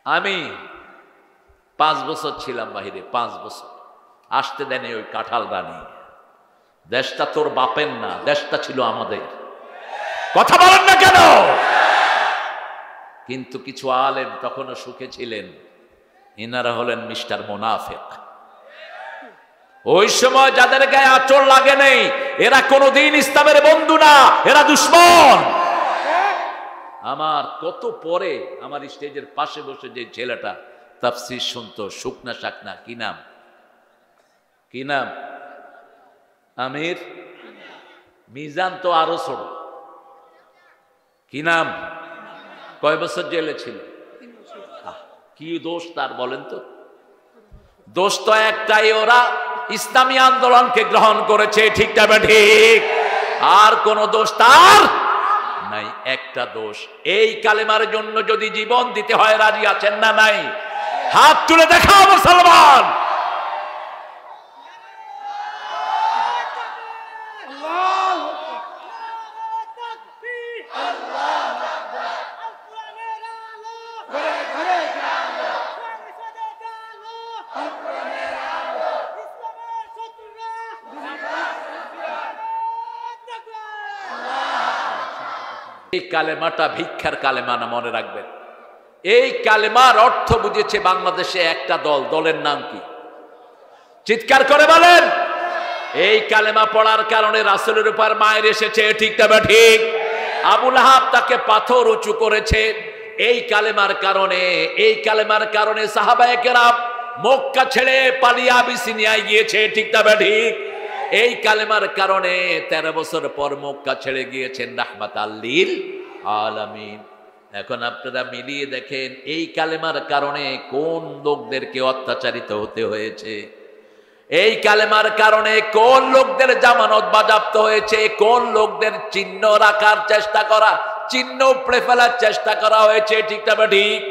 আমি 5 বছর ছিলাম বাহিরে, 5 বছর। আসতে দেয়নি ওই কাঁঠাল রানী। দেশটা তোর বাপের না, দেশটা ছিল আমাদের। কথা বলেন না কেন? কিন্তু কিছু আলেম তখনও সুখে ছিলেন, ইনারা হলেন মিস্টার মুনাফিক। ওই সময় যাদের গায়ে আঁচড় লাগে নেই, এরা কোনোদিন ইসলামের বন্ধু না, এরা দুশমন। আমার কত পরে আমার স্টেজের পাশে বসে যে ছেলেটা তাফসীর শুনতো, শুকনা শাকনা, কি নাম, কি নাম? আমির মিজান তো আরো ছোট, কি নাম? কয় বছর জেলে ছিল? কি দোষ তার বলেন তো? দোষ তো একটাই, ওরা ইসলামী আন্দোলনকে গ্রহণ করেছে, ঠিক না ঠিক? আর কোন দোষ তার নাই, একটা দোষ, এই কালেমার জন্য যদি জীবন দিতে হয় রাজি আছেন না নাই? হাত তুলে দেখাও মুসলমান। এই কালেমাটা ভিক্ষার কালেমা না, মনে রাখবেন। এই কালেমার অর্থ বুঝেছে বাংলাদেশে একটা দল, দলের নাম কি? চিৎকার করে বলেন। এই কালেমা পড়ার কারণে রাসূলের উপর মায়ের এসেছে, ঠিক না ঠিক? আবু লাহাব তাকে পাথর উঁচু করেছে এই কালেমার কারণে। এই কালেমার কারণে সাহাবায়ে কেরাম মক্কা ছেড়ে পালিয়ে আবিসিনিয়ায় গিয়েছে, ঠিক না ঠিক? এই কালেমার কারণে 13 বছর পর মক্কা ছেড়ে গিয়েছেন রাহমাতাল লিল আলামিন। এখন আপনারা মিলিয়ে দেখেন এই কালেমার কারণে কোন লোকদেরকে অত্যাচারিত হতে হয়েছে, এই কালেমার কারণে কোন লোকদের জামানত বাজেয়াপ্ত হয়েছে, কোন লোকদের চিহ্ন রাখার চেষ্টা করা, চিহ্ন উপড়ে ফেলার চেষ্টা করা হয়েছে, ঠিক না ঠিক?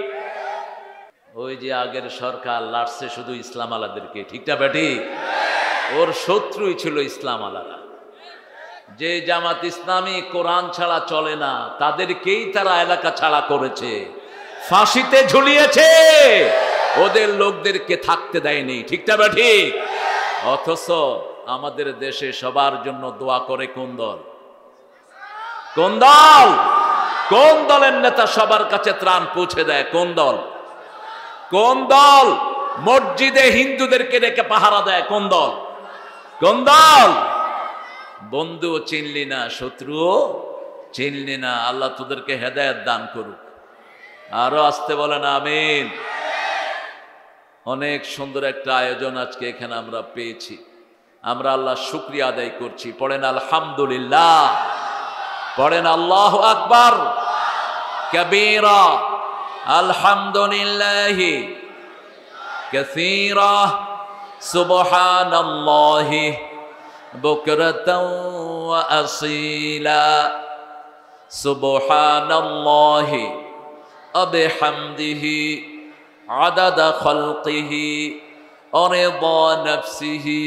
ওই যে আগের সরকার লাড়ছে শুধু ইসলাম আলাদেরকে, ঠিক না ঠিক? ওর শত্রুই ছিল ইসলাম আলারা। যে জামাত ইসলামী কোরআন ছাড়া চলে না, তাদেরকেই তারা এলাকা ছাড়া করেছে, ফাঁসিতে ঝুলিয়েছে, ওদের লোকদেরকে থাকতে দেয়নি, ঠিক না ঠিক? অথচ আমাদের দেশে সবার জন্য দোয়া করে কোন দল? কোন দল? কোন দলের নেতা সবার কাছে ত্রাণ পৌঁছে দেয়? কোন দল? কোন দল মসজিদে হিন্দুদেরকে রেখে পাহারা দেয়? কোন দল? কোন দল? বন্ধুও চিনলি না, শত্রুও চিনলি না। আল্লাহ তোদেরকে হেদায়েত দান করুক। আরো আসতে বলেন আমিন। অনেক সুন্দর একটা আয়োজন আজকে এখানে আমরা পেয়েছি, আমরা আল্লাহর শুকরিয়া আদায় করছি। পড়েন আলহামদুলিল্লাহ, পড়েন আল্লাহু আকবার কাবীরা, আলহামদুলিল্লাহি কাসীরা, সুবহানাল্লাহি বুকরাতাও ওয়া আসীলা, সুবহানাল্লাহি ওয়া বিহামদিহি আদাদা খালকিহি ওয়া রিদা নাফসিহি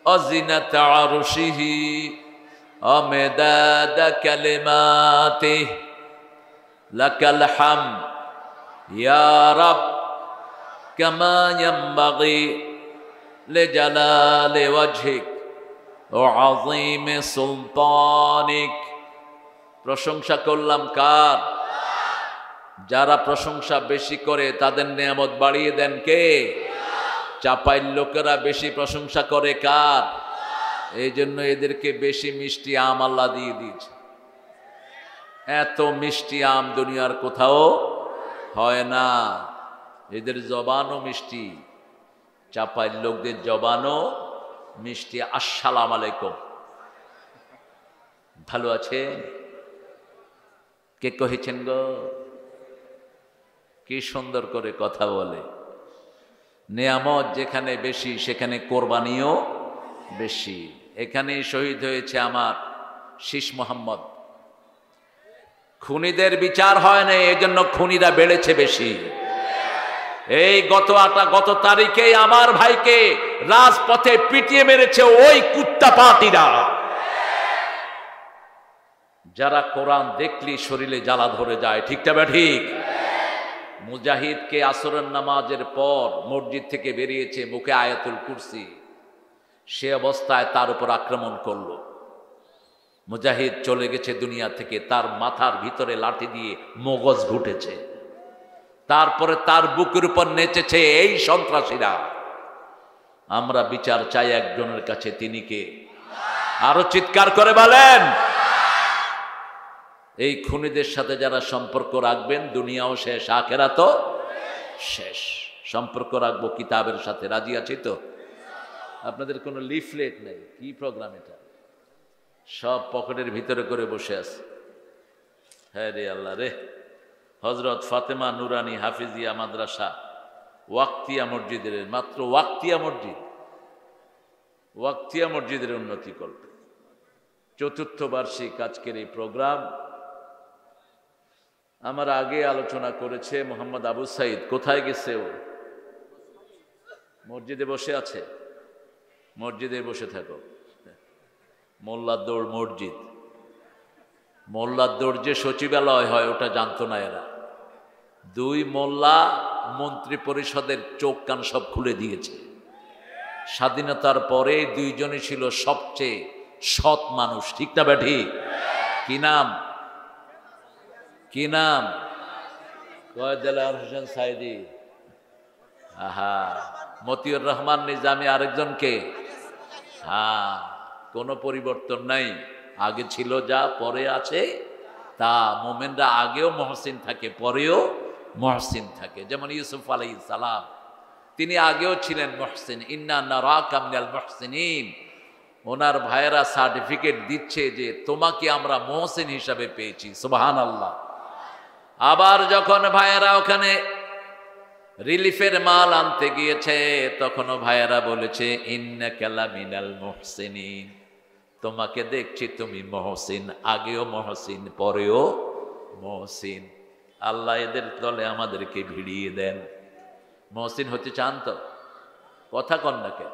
ওয়া জিনাতা আরশিহি ওয়া মিদাদা কালিমাতিহি লাকাল হামদ ইয়া রাব কামা ইয়ানবাগি লিজালালি ওয়াজহিক ওয়া আযীমি সুলতানিক। প্রশংসা করলাম কার? যারা প্রশংসা বেশি করে তাদের নিয়ামত বাড়িয়ে দেন কে? চাপাইল লোকেরা বেশি প্রশংসা করে কার? এই জন্য এদেরকে বেশি মিষ্টি আম আল্লাহ দিয়ে দিয়েছে। এত মিষ্টি আম দুনিয়ার কোথাও হয় না। এদের জবানও মিষ্টি, চাপাইল লোকদের জবানও মিষ্টি। আসসালামু আলাইকুম, ভালো আছে? কে কহেছেন গো? কি সুন্দর করে কথা বলে। নিয়ামত যেখানে বেশি সেখানে কোরবানিও বেশি। এখানেই শহীদ হয়েছে আমার শীষ মোহাম্মদ। খুনিদের বিচার হয় না, এই জন্য খুনিরা বেড়েছে বেশি। এই গত তারিখে আমার ভাইকে রাজপথে পিটিয়ে মেরেছে ওই কুত্তা পার্টিরা, যারা কোরআন দেখলি শরীরে জ্বালা ধরে যায়, ঠিক না ঠিক? মুজাহিদকে আসরের নামাজের পর মসজিদ থেকে বেরিয়েছে, মুখে আয়াতুল কুরসি, সে অবস্থায় তার উপর আক্রমণ করলো। মুজাহিদ চলে গেছে দুনিয়া থেকে, তার মাথার ভিতরে লাঠি দিয়ে মগজ ঘুটেছে, তারপরে তার বুকের উপর নেচেছে এই সন্ত্রাসীরা। আমরা বিচার চাই একজনের কাছে, তিনি কে? আরো চিৎকার করে বলেন। এই খুনিদের সাথে যারা সম্পর্ক রাখবেন, দুনিয়াও শেষ, আখেরাতও শেষ। সম্পর্ক রাখবো কিতাবের সাথে, রাজি আছি তো? আপনাদের কোনো লিফলেট নেই, কি প্রোগ্রাম এটা? সব পকেটের ভিতরে করে বসে আছে। হ্যাঁ রে আল্লাহ রে। হজরত ফাতেমা নুরানি হাফিজিয়া মাদ্রাসা ওয়াক্তিয়া মসজিদের, মাত্র ওয়াক্তিয়া মসজিদ, ওয়াক্তিয়া মসজিদের উন্নতি করবে। ৪র্থ বার্ষিক আজকের এই প্রোগ্রাম। আমার আগে আলোচনা করেছে মোহাম্মদ আবু সাইদ। কোথায় গেছে ও? মসজিদে বসে আছে। মসজিদে বসে থাকো। মোল্লার দৌড় মসজিদ, মোল্লার দৌড় যে সচিবালয় হয় ওটা জানতো না এরা। 2 মোল্লা মন্ত্রী পরিষদের চোখ কান সব খুলে দিয়েছে। স্বাধীনতার পরে 2 জনই ছিল সবচেয়ে সৎ মানুষ, ঠিক না ব্যাঠি? কি নাম? কি নাম? দেলাওয়ার হোসেন সাইদি, আহা, মতিউর রহমান নিজামী আরেকজনকে। হ্যাঁ, কোনো পরিবর্তন নাই, আগে ছিল যা, পরে আছে তা। মোমেনরা আগেও মহসিন থাকে, পরেও মহসিন থাকে। যেমন ইউসুফ আলাইহিস সালাম, তিনি আগেও ছিলেন মহসিন। ইন্না নারাকা মিনাল মুহসিনিন। ওনার ভাইয়েরা সার্টিফিকেট দিচ্ছে যে তোমাকে আমরা মহসিন হিসাবে পেয়েছি। সুবহানাল্লাহ। আবার যখন ভাইয়েরা ওখানে রিলিফের মাল আনতে গিয়েছে, তখনও ভাইয়েরা বলেছে ইন্নাকা লামিনাল মুহসিনিন, তোমাকে দেখছি তুমি মহসিন, আগেও মহসিন, পরেও মহসিন। আল্লাহ এদের দলে আমাদেরকে ভিড়িয়ে দেন। মহসিন হতে চান তো? কথা কন না কে?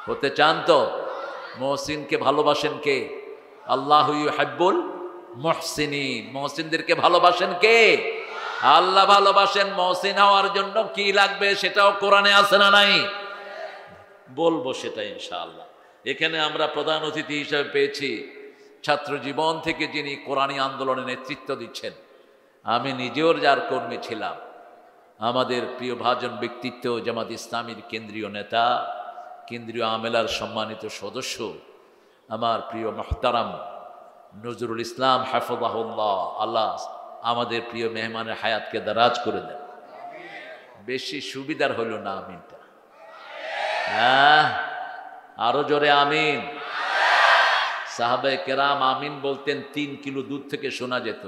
হতে চান তো? মহসিনকে ভালোবাসেন কে? আল্লাহু ইউহিব্বুল মুহসিনিন। মহসিনদেরকে ভালোবাসেন কে? আল্লাহ ভালোবাসেন। মহসিন হওয়ার জন্য কি লাগবে সেটাও কোরআনে আছে না নাই? বলবো সেটা ইনশাআল্লাহ। এখানে আমরা প্রধান অতিথি হিসেবে পেয়েছি ছাত্র জীবন থেকে যিনি কোরআনী আন্দোলনে নেতৃত্ব দিচ্ছেন। আমি নিজেও যার কর্মী ছিলাম। আমাদের প্রিয় ভাজন ব্যক্তিত্ব, জামাত ইসলামীর কেন্দ্রীয় নেতা, কেন্দ্রীয় আমেলার সম্মানিত সদস্য, আমার প্রিয় মুহতারাম নজরুল ইসলাম হাফিজাহুল্লাহ। আল্লাহ আমাদের প্রিয় মেহমানের হায়াতকে দারাজ করে দেন। বেশি সুবিধার হইল না আমিনটা? হ্যাঁ, আরো জোরে আমিন। সাহাবায়ে কেরাম আমিন বলতেন 3 কিলো দূর থেকে শোনা যেত।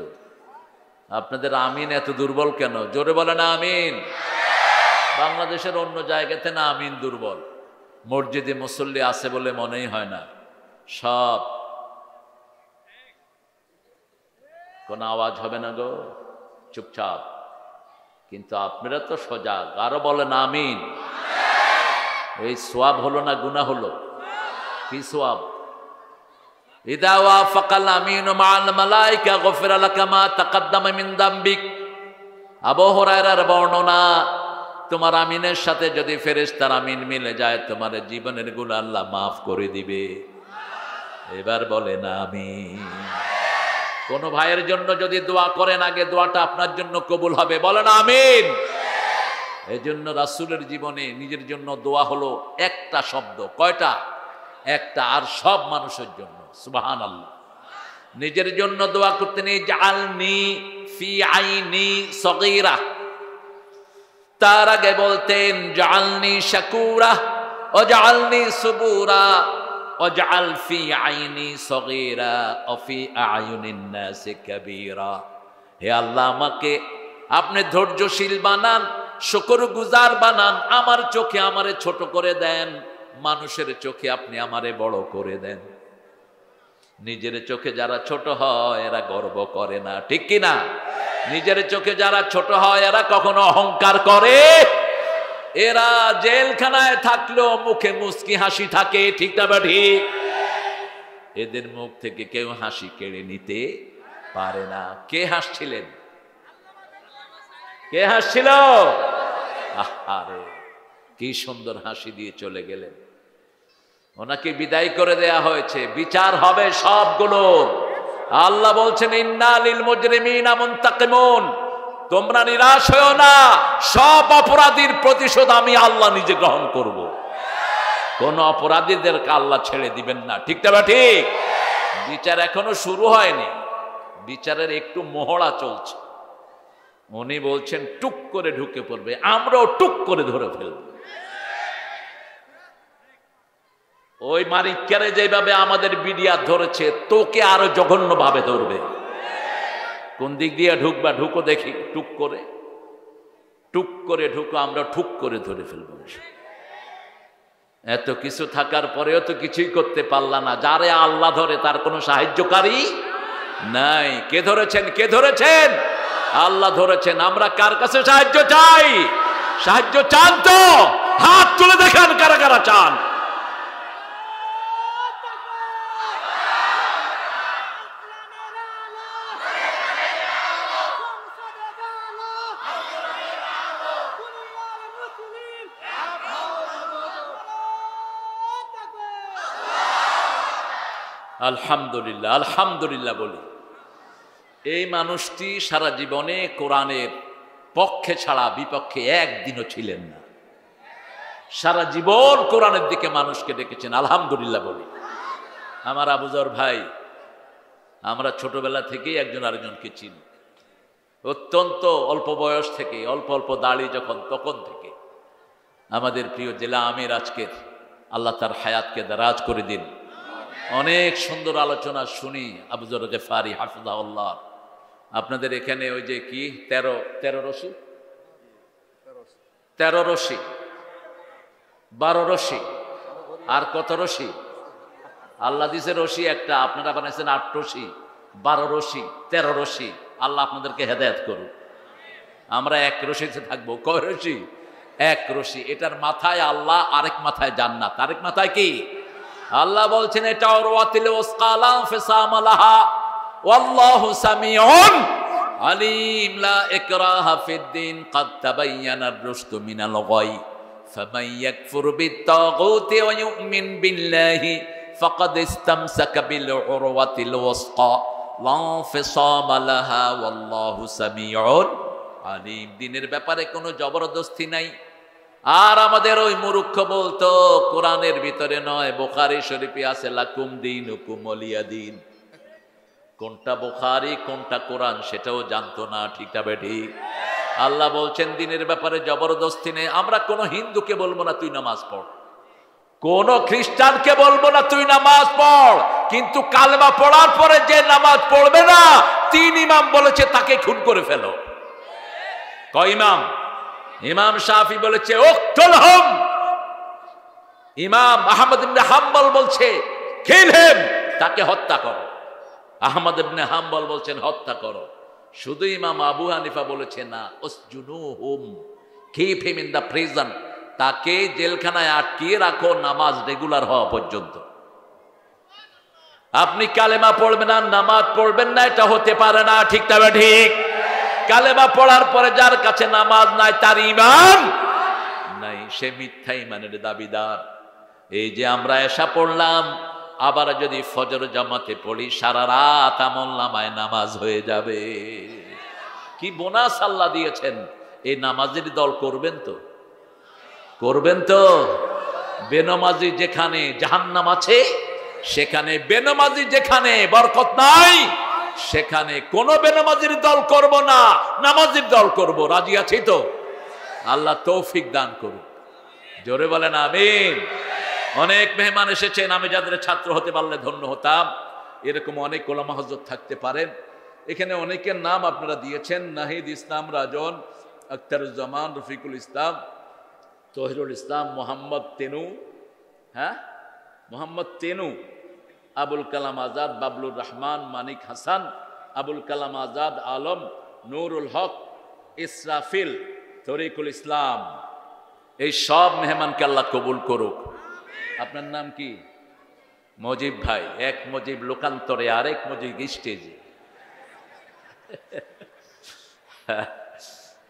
আপনাদের আমিন এত দুর্বল কেন? জোরে বলেন আমিন। বাংলাদেশের অন্য জায়গাতে না আমিন দুর্বল। মসজিদে মুসল্লি আছে বলে মনেই হয় না। সব কোনো আওয়াজ হবে না গো, চুপচাপ। কিন্তু আপনারা তো সজাগ, আরো বলেন আমিন। এই সোয়াব হলো না গুনাহ হলো? কি সোয়াব? ইদা ওয়াফাকাল আমিনু মাআল মালাইকা গফিরা লাকা মা তাকাদ্দামা মিন যামবিক। আবু হুরায়রার বর্ণনা, তোমার আমিনের সাথে যদি ফেরেশতার আমিন মিলে যায়, তোমার জীবনের গুনাহ আল্লাহ মাফ করে দিবে। এবার বলেন আমিন। কোন ভাইয়ের জন্য যদি দোয়া করেন, আগে দোয়াটা আপনার জন্য কবুল হবে। বলেন আমিন। এজন্য রাসূলের জীবনে নিজের জন্য দোয়া হলো একটা শব্দ। কয়টা? একটা। আর সব মানুষের জন্য। সুবহানাল্লাহ। নিজের জন্য দোয়া করতে নেই জাআলনি ফি আইনি সগীরা, তার আগে বলতেন জাআলনি শাকুরা ওয়াজআলনি সুবুরা ওয়াজআল ফি আইনি সগীরা ওয়া ফি আয়ুনিন নাসি কাবীরা। হে আল্লাহ, আমাকে আপনি ধৈর্যশীল বানান, শুকরগুজার বানান। আমার চোখে আমারে ছোট করে দেন, মানুষের চোখে আপনি আমারে বড় করে দেন। নিজের চোখে যারা ছোট হয় এরা গর্ব করে না, ঠিক কি না? নিজের চোখে যারা ছোট হয় এরা কখনো অহংকার করে? এরা জেলখানায় থাকলেও মুখে মুস্কি হাসি থাকে, ঠিক না? ঠিক। এদের মুখ থেকে কেউ হাসি কেড়ে নিতে পারে না। কে হাসছিলেন? কে হাসছিল? আরে কি সুন্দর হাসি দিয়ে চলে গেলেন। ওনাকে বিদায় করে দেয়া হয়েছে, বিচার হবে সবগুলো। আল্লাহ বলছেন ইন্না লিল মুজরিমিনা মুনতাকিমুন, তোমরা নিরাশ হও না, সব অপরাধীর প্রতিশোধ আমি আল্লাহ নিজে গ্রহণ করব। কোন অপরাধীদেরকে আল্লাহ ছেড়ে দিবেন না, ঠিক না? ঠিক। বিচার এখনো শুরু হয়নি, বিচারের একটু মহড়া চলছে। উনি বলছেন টুক করে ঢুকে পড়বে, আমরাও টুক করে ধরে ফেলব। ওই মারিক্কারে যেভাবে আমাদের বিডিয়া ধরেছে, তোকে আরো জঘন্য ভাবে ধরবে। কোন দিক দিয়ে ঢুকবা? ঢুকো দেখি, টুক করে ঢুকো, আমরা ঠুক করে ধরে ফেলবো। এত কিছু থাকার পরেও তো কিছুই করতে পারলা না। যারে আল্লাহ ধরে তার কোনো সাহায্যকারী নাই। কে ধরেছেন? কে ধরেছেন? আল্লাহ ধরেছেন। আমরা কার কাছে সাহায্য চাই? সাহায্য চান তো হাত তুলে দেখান, কারা কারা চান? আলহামদুলিল্লাহ, আলহামদুলিল্লাহ বলি। এই মানুষটি সারা জীবনে কোরআনের পক্ষে ছাড়া বিপক্ষে একদিনও ছিলেন না। সারা জীবন কোরআনের দিকে মানুষকে ডেকেছেন, আলহামদুলিল্লাহ বলি। আমার আবুজর ভাই, আমরা ছোটবেলা থেকেই একজন আরেকজনকে চিনি। অত্যন্ত অল্প বয়স থেকে, অল্প অল্প দাড়ি যখন, তখন থেকে আমাদের প্রিয় জেলা আমির আজকের, আল্লাহ তার হায়াতকে দারাজ করে দিন। অনেক সুন্দর আলোচনা শুনি আবুজর গেফারি হাফিজাহুল্লাহ। আপনাদের এখানে ওই যে কি 13 রশি, 12 রশি, আর কত রশি? আল্লাহ দিছে রশি একটা, আপনারা বানাইছেন 8 রশি, 12 রশি, 13 রশি। আল্লাহ আপনাদেরকে হেদায়েত করুন। আমরা এক রশিতে থাকবো। কয় রশি? এক রশি। এটার মাথায় আল্লাহ, আরেক মাথায় জান্নাত। আরেক মাথায় কি? আল্লাহ বলছেন এটা উরওয়াতিল ওয়াসকালা ফিসামালাহা ওয়াল্লাহু সামিউন আলিম লা ইকরাহা ফিদ্দিন ক্বাদ তাবায়্যানার রুশদু মিনাল গায় ফামান ইয়াকফুর বিত্তাগুতি ওয়া ইউমিন বিল্লাহি ফাকাদ ইসতামসাকা বিল উরওয়াতিল ওয়াসকা লা ফিসামালাহা ওয়াল্লাহু সামিউন আলিম। দিনের ব্যাপারে কোনো জবরদস্তি নাই। আর আমাদের ওই মূর্খ বলতো কোরআনের ভিতরে নয়, বুখারী শরীফে আছে লাকুম দীনুকুম ওয়ালিয়া দীন। কোনটা বুখারী কোনটা কোরআন সেটাও জানতো না, ঠিক না বেঠিক? আল্লাহ বলছেন দিনের ব্যাপারে জবরদস্তি নেই। আমরা কোনো হিন্দুকে বলবো না তুই নামাজ পড়, কোন খ্রিস্টানকে বলবো না তুই নামাজ পড়, কিন্তু কালেমা পড়ার পরে যে নামাজ পড়বে না, 3 ইমাম বলেছে তাকে খুন করে ফেলো। কয় ইমাম? ইমাম শাফি বলেছে উকতুলহুম, ইমাম আহমদ ইবনে হাম্বল বলছে কিল হিম, তাকে হত্যা করো। আহমদ ইবনে হাম্বল বলছেন হত্যা করো। শুধু ইমাম আবু হানিফা বলেছে না, উসজুনুহুম, keep him in the prison, তাকে জেলখানায় আটকিয়ে রাখো নামাজ রেগুলার হওয়া পর্যন্ত। আপনি কালেমা পড়বেন না, নামাজ পড়বেন না, এটা হতে পারে না, ঠিক না ঠিক? কালেমা পড়ার পরে যার কাছে নামাজ নাই তার ঈমান নাই, সে মিথ্যা ঈমানের দাবিদার। এই যে আমরা এশা পড়লাম, আবার যদি ফজর জামাতে পড়ি সারা রাত আমলনামায় নামাজ হয়ে যাবে। কি বোনাস আল্লাহ দিয়েছেন। এই নামাজের দল করবেন তো? করবেন তো? বেনামাজি যেখানে জাহান্নাম আছে, সেখানে বেনামাজি যেখানে বরকত নাই, সেখানে কোন বেনামাজির দল করব না, নামাজির দল করব। রাজি আছি তো? আল্লাহ তৌফিক দান করুন। জোরে বলেন আমিন। অনেক মেহমান এসেছেন, আমি যাদের ছাত্র হতে পারলে ধন্য হতাম। এরকম অনেক ওলামা হযরত থাকতে পারেন। এখানে অনেকের নাম আপনারা দিয়েছেন, নাহিদ ইসলাম রাজন, আখতারুজ্জামান, রফিকুল ইসলাম, তহিরুল ইসলাম, মোহাম্মদ তেনু, মোহাম্মদ তেনু, আবুল কালাম আজাদ, বাবলুর রহমান, মানিক হাসান, আবুল কালাম আজাদ, আলম, নুরুল হক, ইসরাফিল, তরিকুল ইসলাম। এই সব মেহমানকে আল্লাহ কবুল করুক। আপনার নাম কি? মজিব ভাই। এক মজিব লোকান্তরে, আরেক মজিব স্টেজে।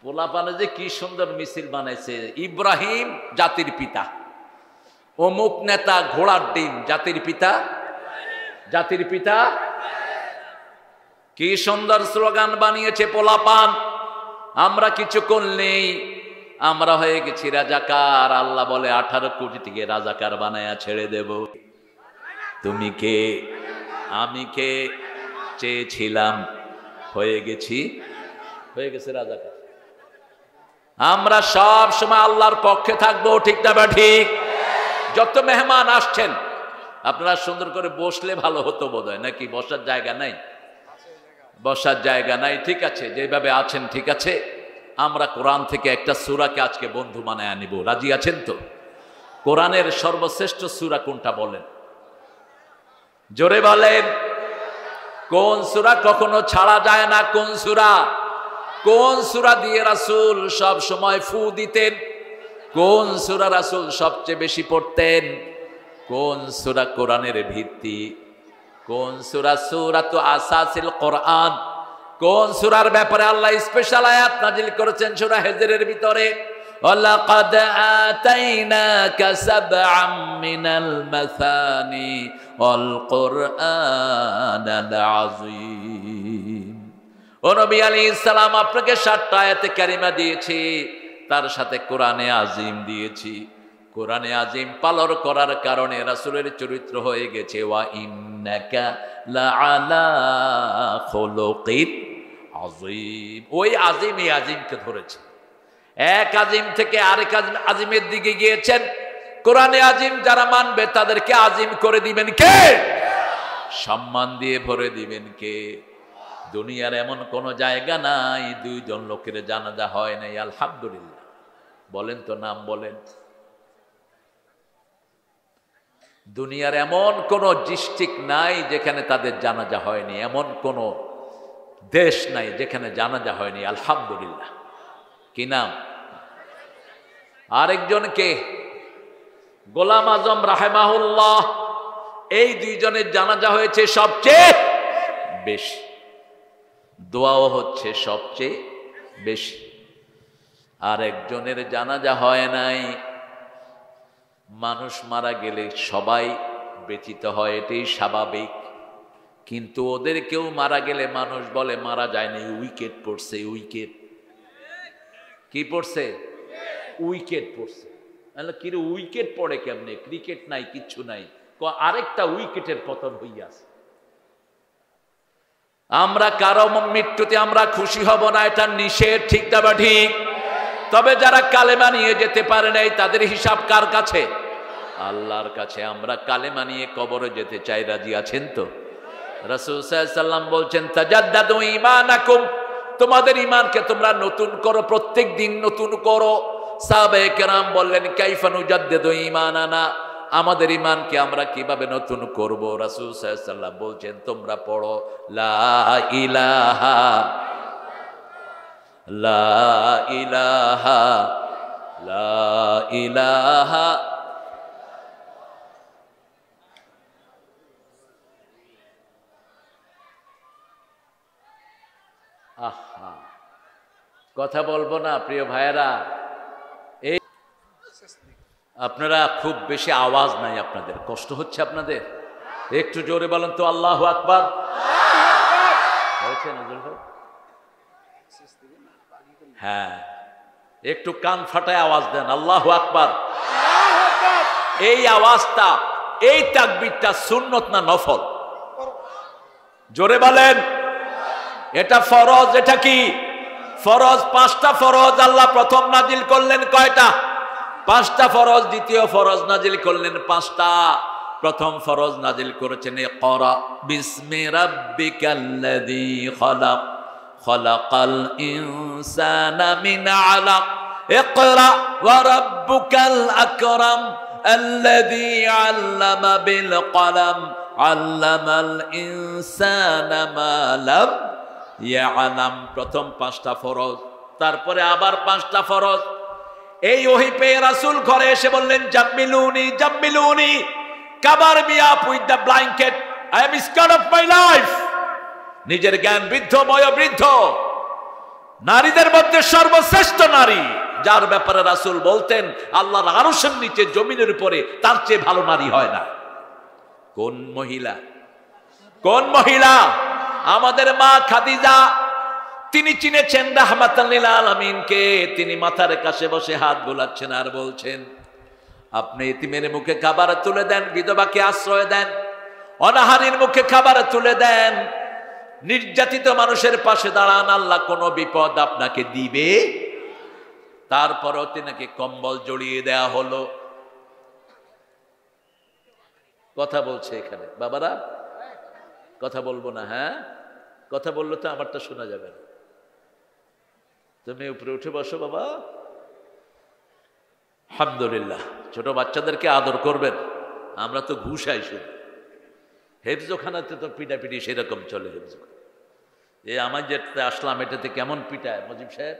পোলাপানে যে কি সুন্দর মিছিল বানাইছে, ইব্রাহিম জাতির পিতা, অমুক নেতা ঘোড়ার ডিম, জাতির পিতা, জাতির পিতা। কি সুন্দর স্লোগান বানিয়েছে পোলাপান। আমরা কিছু করলেই আমরা হয়ে গেছি রাজাকার। আল্লাহ বলে 18 কোটি থেকে রাজাকার বানায়া ছেড়ে দেব। তুমি কে, আমি কে, চেয়েছিলাম, হয়ে গেছি, হয়ে গেছে রাজাকার। আমরা সব সময় আল্লাহর পক্ষে থাকবো, ঠিক না বা ঠিক? যত মেহমান আসছেন আপনারা সুন্দর করে বসলে ভালো হতো বোধহয়, নাকি? বসার জায়গা নাই, বসার জায়গা নাই, ঠিক আছে, যেভাবে আছেন ঠিক আছে। আমরা কোরআন থেকে একটা সূরাকে আজকে বন্ধু বানায় আনিব, রাজি আছেন তো? কোরআনের সর্বশ্রেষ্ঠ সূরা কোনটা বলেন? জোরে বলেন। কোন সূরা কখনো ছাড়া যায় না? কোন সূরা? কোন সূরা দিয়ে রাসূল সব সময় ফু দিতেন? কোন সূরা রাসূল সবচেয়ে বেশি পড়তেন? কোন সূরা কোরআনের ভিত্তি? কোন সূরা? সূরাতু আসাসিল কোরআন। কোন সূরার ব্যাপারে আল্লাহ স্পেশাল আয়াত নাজিল করেছেন? সূরা হিজরের ভিতরে ওয়ালাকাদ আতাইনাকা সাবআম মিনাল মাসানি ওয়াল কুরআনাল আযীম। ও নবী আলাইহিস সালাম, আপনাকে 7টা আয়াতে কারিমা দিয়েছি, তার সাথে কোরআনে আযীম দিয়েছি। কোরআনে আযীম পালন করার কারণে রাসূলের চরিত্র হয়ে গেছে ওয়া ইন্নাকা লাআলা খুলুকিন আযীম। ওই আযীমই আযীমকে ধরেছে। এক আযীম থেকে আরেক আযীমের দিকে গিয়েছেন। কোরআনে আযীম যারা মানবে তাদেরকে আযীম করে দিবেন কে? সম্মান দিয়ে ভরে দিবেন কে? দুনিয়ার এমন কোন জায়গা নাই 2 জন লোকের জানাজা হয় নাই, আলহামদুলিল্লাহ। বলেন তো, নাম বলেন। দুনিয়ার এমন কোন ডিস্ট্রিক্ট নাই যেখানে তাদের জানাজা হয়নি, এমন কোন দেশ নাই যেখানে জানাজা হয়নি, আলহামদুলিল্লাহ। কি নাম? আরেকজনকে গোলাম আজম রাহিমাহুল্লাহ, এই 2 জনের জানাজা হয়েছে সবচেয়ে বেশি, দোয়াও হচ্ছে সবচেয়ে বেশি। আরেকজনের জানাজা হয় নাই। মানুষ মারা গেলে সবাই ব্যথিত হয়, এটাই স্বাভাবিক, কিন্তু ওদের কেউ মারা গেলে মানুষ বলে মারা যায়নি, উইকেট পড়ছে। উইকেট কি পড়ছে? উইকেট পড়ছে। কিরে উইকেট পড়ে কেমনে? ক্রিকেট নাই, কিচ্ছু নাই, আরেকটা উইকেটের পতন হইয়াছে। আমরা কারো মৃত্যুতে আমরা খুশি হব না, এটা নিষেধ, ঠিক না বা ঠিক? তবে যারা কালেমা নিয়ে যেতে পারে নাই তাদের হিসাব কার কাছে? আল্লাহর কাছে। আমরা কালেমা নিয়ে কবরে যেতে চাই, রাজি আছেন তো? রাসূল সাল্লাল্লাহু আলাইহি ওয়াসাল্লাম বলছেন তাজাদ্দাদু ঈমানাকুম, তোমাদের ঈমানকে তোমরা নতুন করো, প্রত্যেক দিন নতুন করো। সাহাবায়ে কেরাম বললেন কাইফা নুজাদ্দিদু ঈমানানা, আমাদের ঈমানকে আমরা কিভাবে নতুন করব? রাসূল সাল্লাল্লাহু আলাইহি ওয়াসাল্লাম বলছেন তোমরা পড়ো লা ইলাহা লা ইলাহা লা ইলাহা। আহা, কথা বলবো না প্রিয় ভাইয়েরা? এই আপনারা খুব বেশি আওয়াজ নাই, আপনাদের কষ্ট হচ্ছে আপনাদের? একটু জোরে বলেন তো আল্লাহু আকবার। হ্যাঁ, একটু কান ফাটায় আওয়াজ দেন আল্লাহু আকবার। এই আওয়াজটা, এই তাকবীরটা সুন্নত না নফল? জোরে বলেন। এটা ফরজ। এটা কি ফরজ? 5টা ফরজ আল্লাহ প্রথম নাজিল করলেন। কয়টা? 5টা ফরজ। দ্বিতীয় ফরজ নাজিল করলেন 5টা। প্রথম ফরজ নাজিল করেছেন ইকরা বিসমি রাব্বিকাল্লাযী খালাক খালাকাল ইনসানা মিন আলাক ইকরা ওয়া রাব্বুকাল আকরাম আল্লাযী আল্লামা বিল কলম আল্লামাল ইনসানা মা লাম ইয়ালাম। প্রথম 5টা ফরজ, তারপরে আবার 5টা ফরজ। এই ওহী পেয়ে রাসূল ঘরে এসে বললেন জাম্মিলুনি জাম্মিলুনি, cover me up with the blanket, I am scared of my life। নিজের জ্ঞান বৃদ্ধ, বয়োবৃদ্ধ, নারীদের মধ্যে সর্বশ্রেষ্ঠ নারী, যার ব্যাপারে রাসূল বলতেন আল্লাহর আরশের নিচে জমিনের উপরে তার চেয়ে ভালো নারী হয় না। কোন মহিলা? কোন মহিলা? আমাদের মা খাদিজা। তিনি চিনেছেন রাহমাতাল লিল আলামিনকে। তিনি মাথার কাছে বসে হাত বোলাচ্ছেন আর বলছেন, আপনি এতিমের মুখে খাবার তুলে দেন, বিধবাকে আশ্রয় দেন, অনাহারীর মুখে খাবার তুলে দেন, নির্যাতিত মানুষের পাশে দাঁড়ান, আল্লাহ কোনো বিপদ আপনাকে দিবে। তারপরও তিনাকে কম্বল জড়িয়ে দেয়া হলো। কথা বলছে এখানে বাবারা, কথা বলবো না? হ্যাঁ, কথা বললো তো আমারটা শোনা যাবে না। তুমি উপরে উঠে বসো বাবা। আলহামদুলিল্লাহ। ছোট বাচ্চাদেরকে আদর করবেন। আমরা তো ঘুষাই শুধু। হেফজোখানাতে তো পিটাপিটি সেরকম চলে। হেফজোখানা আমার যেটাতে আসলাম এটাতে কেমন পিটায় মজিব সাহেব?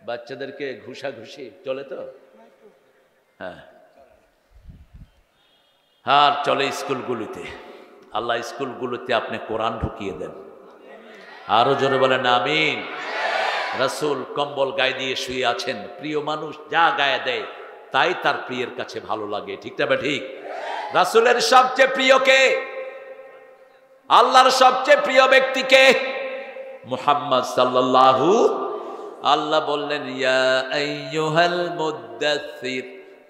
বাচ্চাদেরকে ঘুষাঘুষি চলে তো। হ্যাঁ, আর চলে স্কুলগুলিতে। আল্লাহ স্কুলগুলোতে আপনি কোরআন ঢুকিয়ে দেন। আরো জোরে বলেন আমিন। রাসূল কম্বল গায়ে দিয়ে শুয়ে আছেন। প্রিয় মানুষ যা গায়ে দেয় তাই তার প্রিয়ের কাছে ভালো লাগে। ঠিক না ঠিক? রাসূলের সবচেয়ে প্রিয় কে? আল্লাহর সবচেয়ে প্রিয় ব্যক্তি কে? মুহাম্মদ সাল্লাল্লাহু। আল্লাহ বললেন, ইয়া আইয়ুহাল মুদ্দাসসির